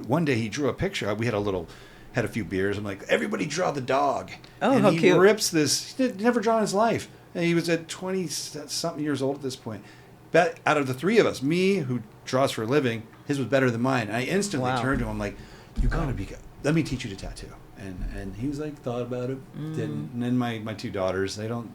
one day he drew a picture. We had a few beers. I'm like, everybody draw the dog. Oh, and how he cute. rips this. He'd never drawn in his life. And he was at 20-something years old at this point. But out of the 3 of us, me, who draws for a living, his was better than mine. And I instantly turned to him like, you got to be good. Let me teach you to tattoo. And he was like, thought about it. Didn't. And then my 2 daughters, they don't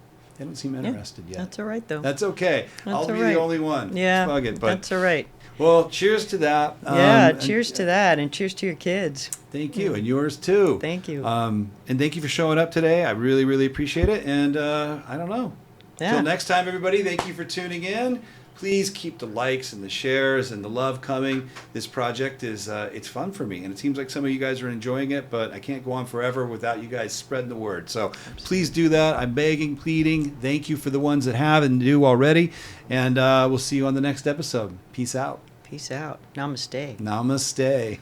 seem interested yet. That's all right, though. That's okay. I'll be the only one. Yeah, Fuck it, but that's all right. Well, cheers to that. Cheers to that, and cheers to your kids. Thank you, and yours too. Thank you. And thank you for showing up today. I really, really appreciate it. And I don't know. Yeah. Till next time, everybody, thank you for tuning in. Please keep the likes and the shares and the love coming. This project is it's fun for me, and it seems like some of you guys are enjoying it, but I can't go on forever without you guys spreading the word. So please do that. I'm begging, pleading. Thank you for the ones that have and do already, and we'll see you on the next episode. Peace out. Peace out. Namaste. Namaste.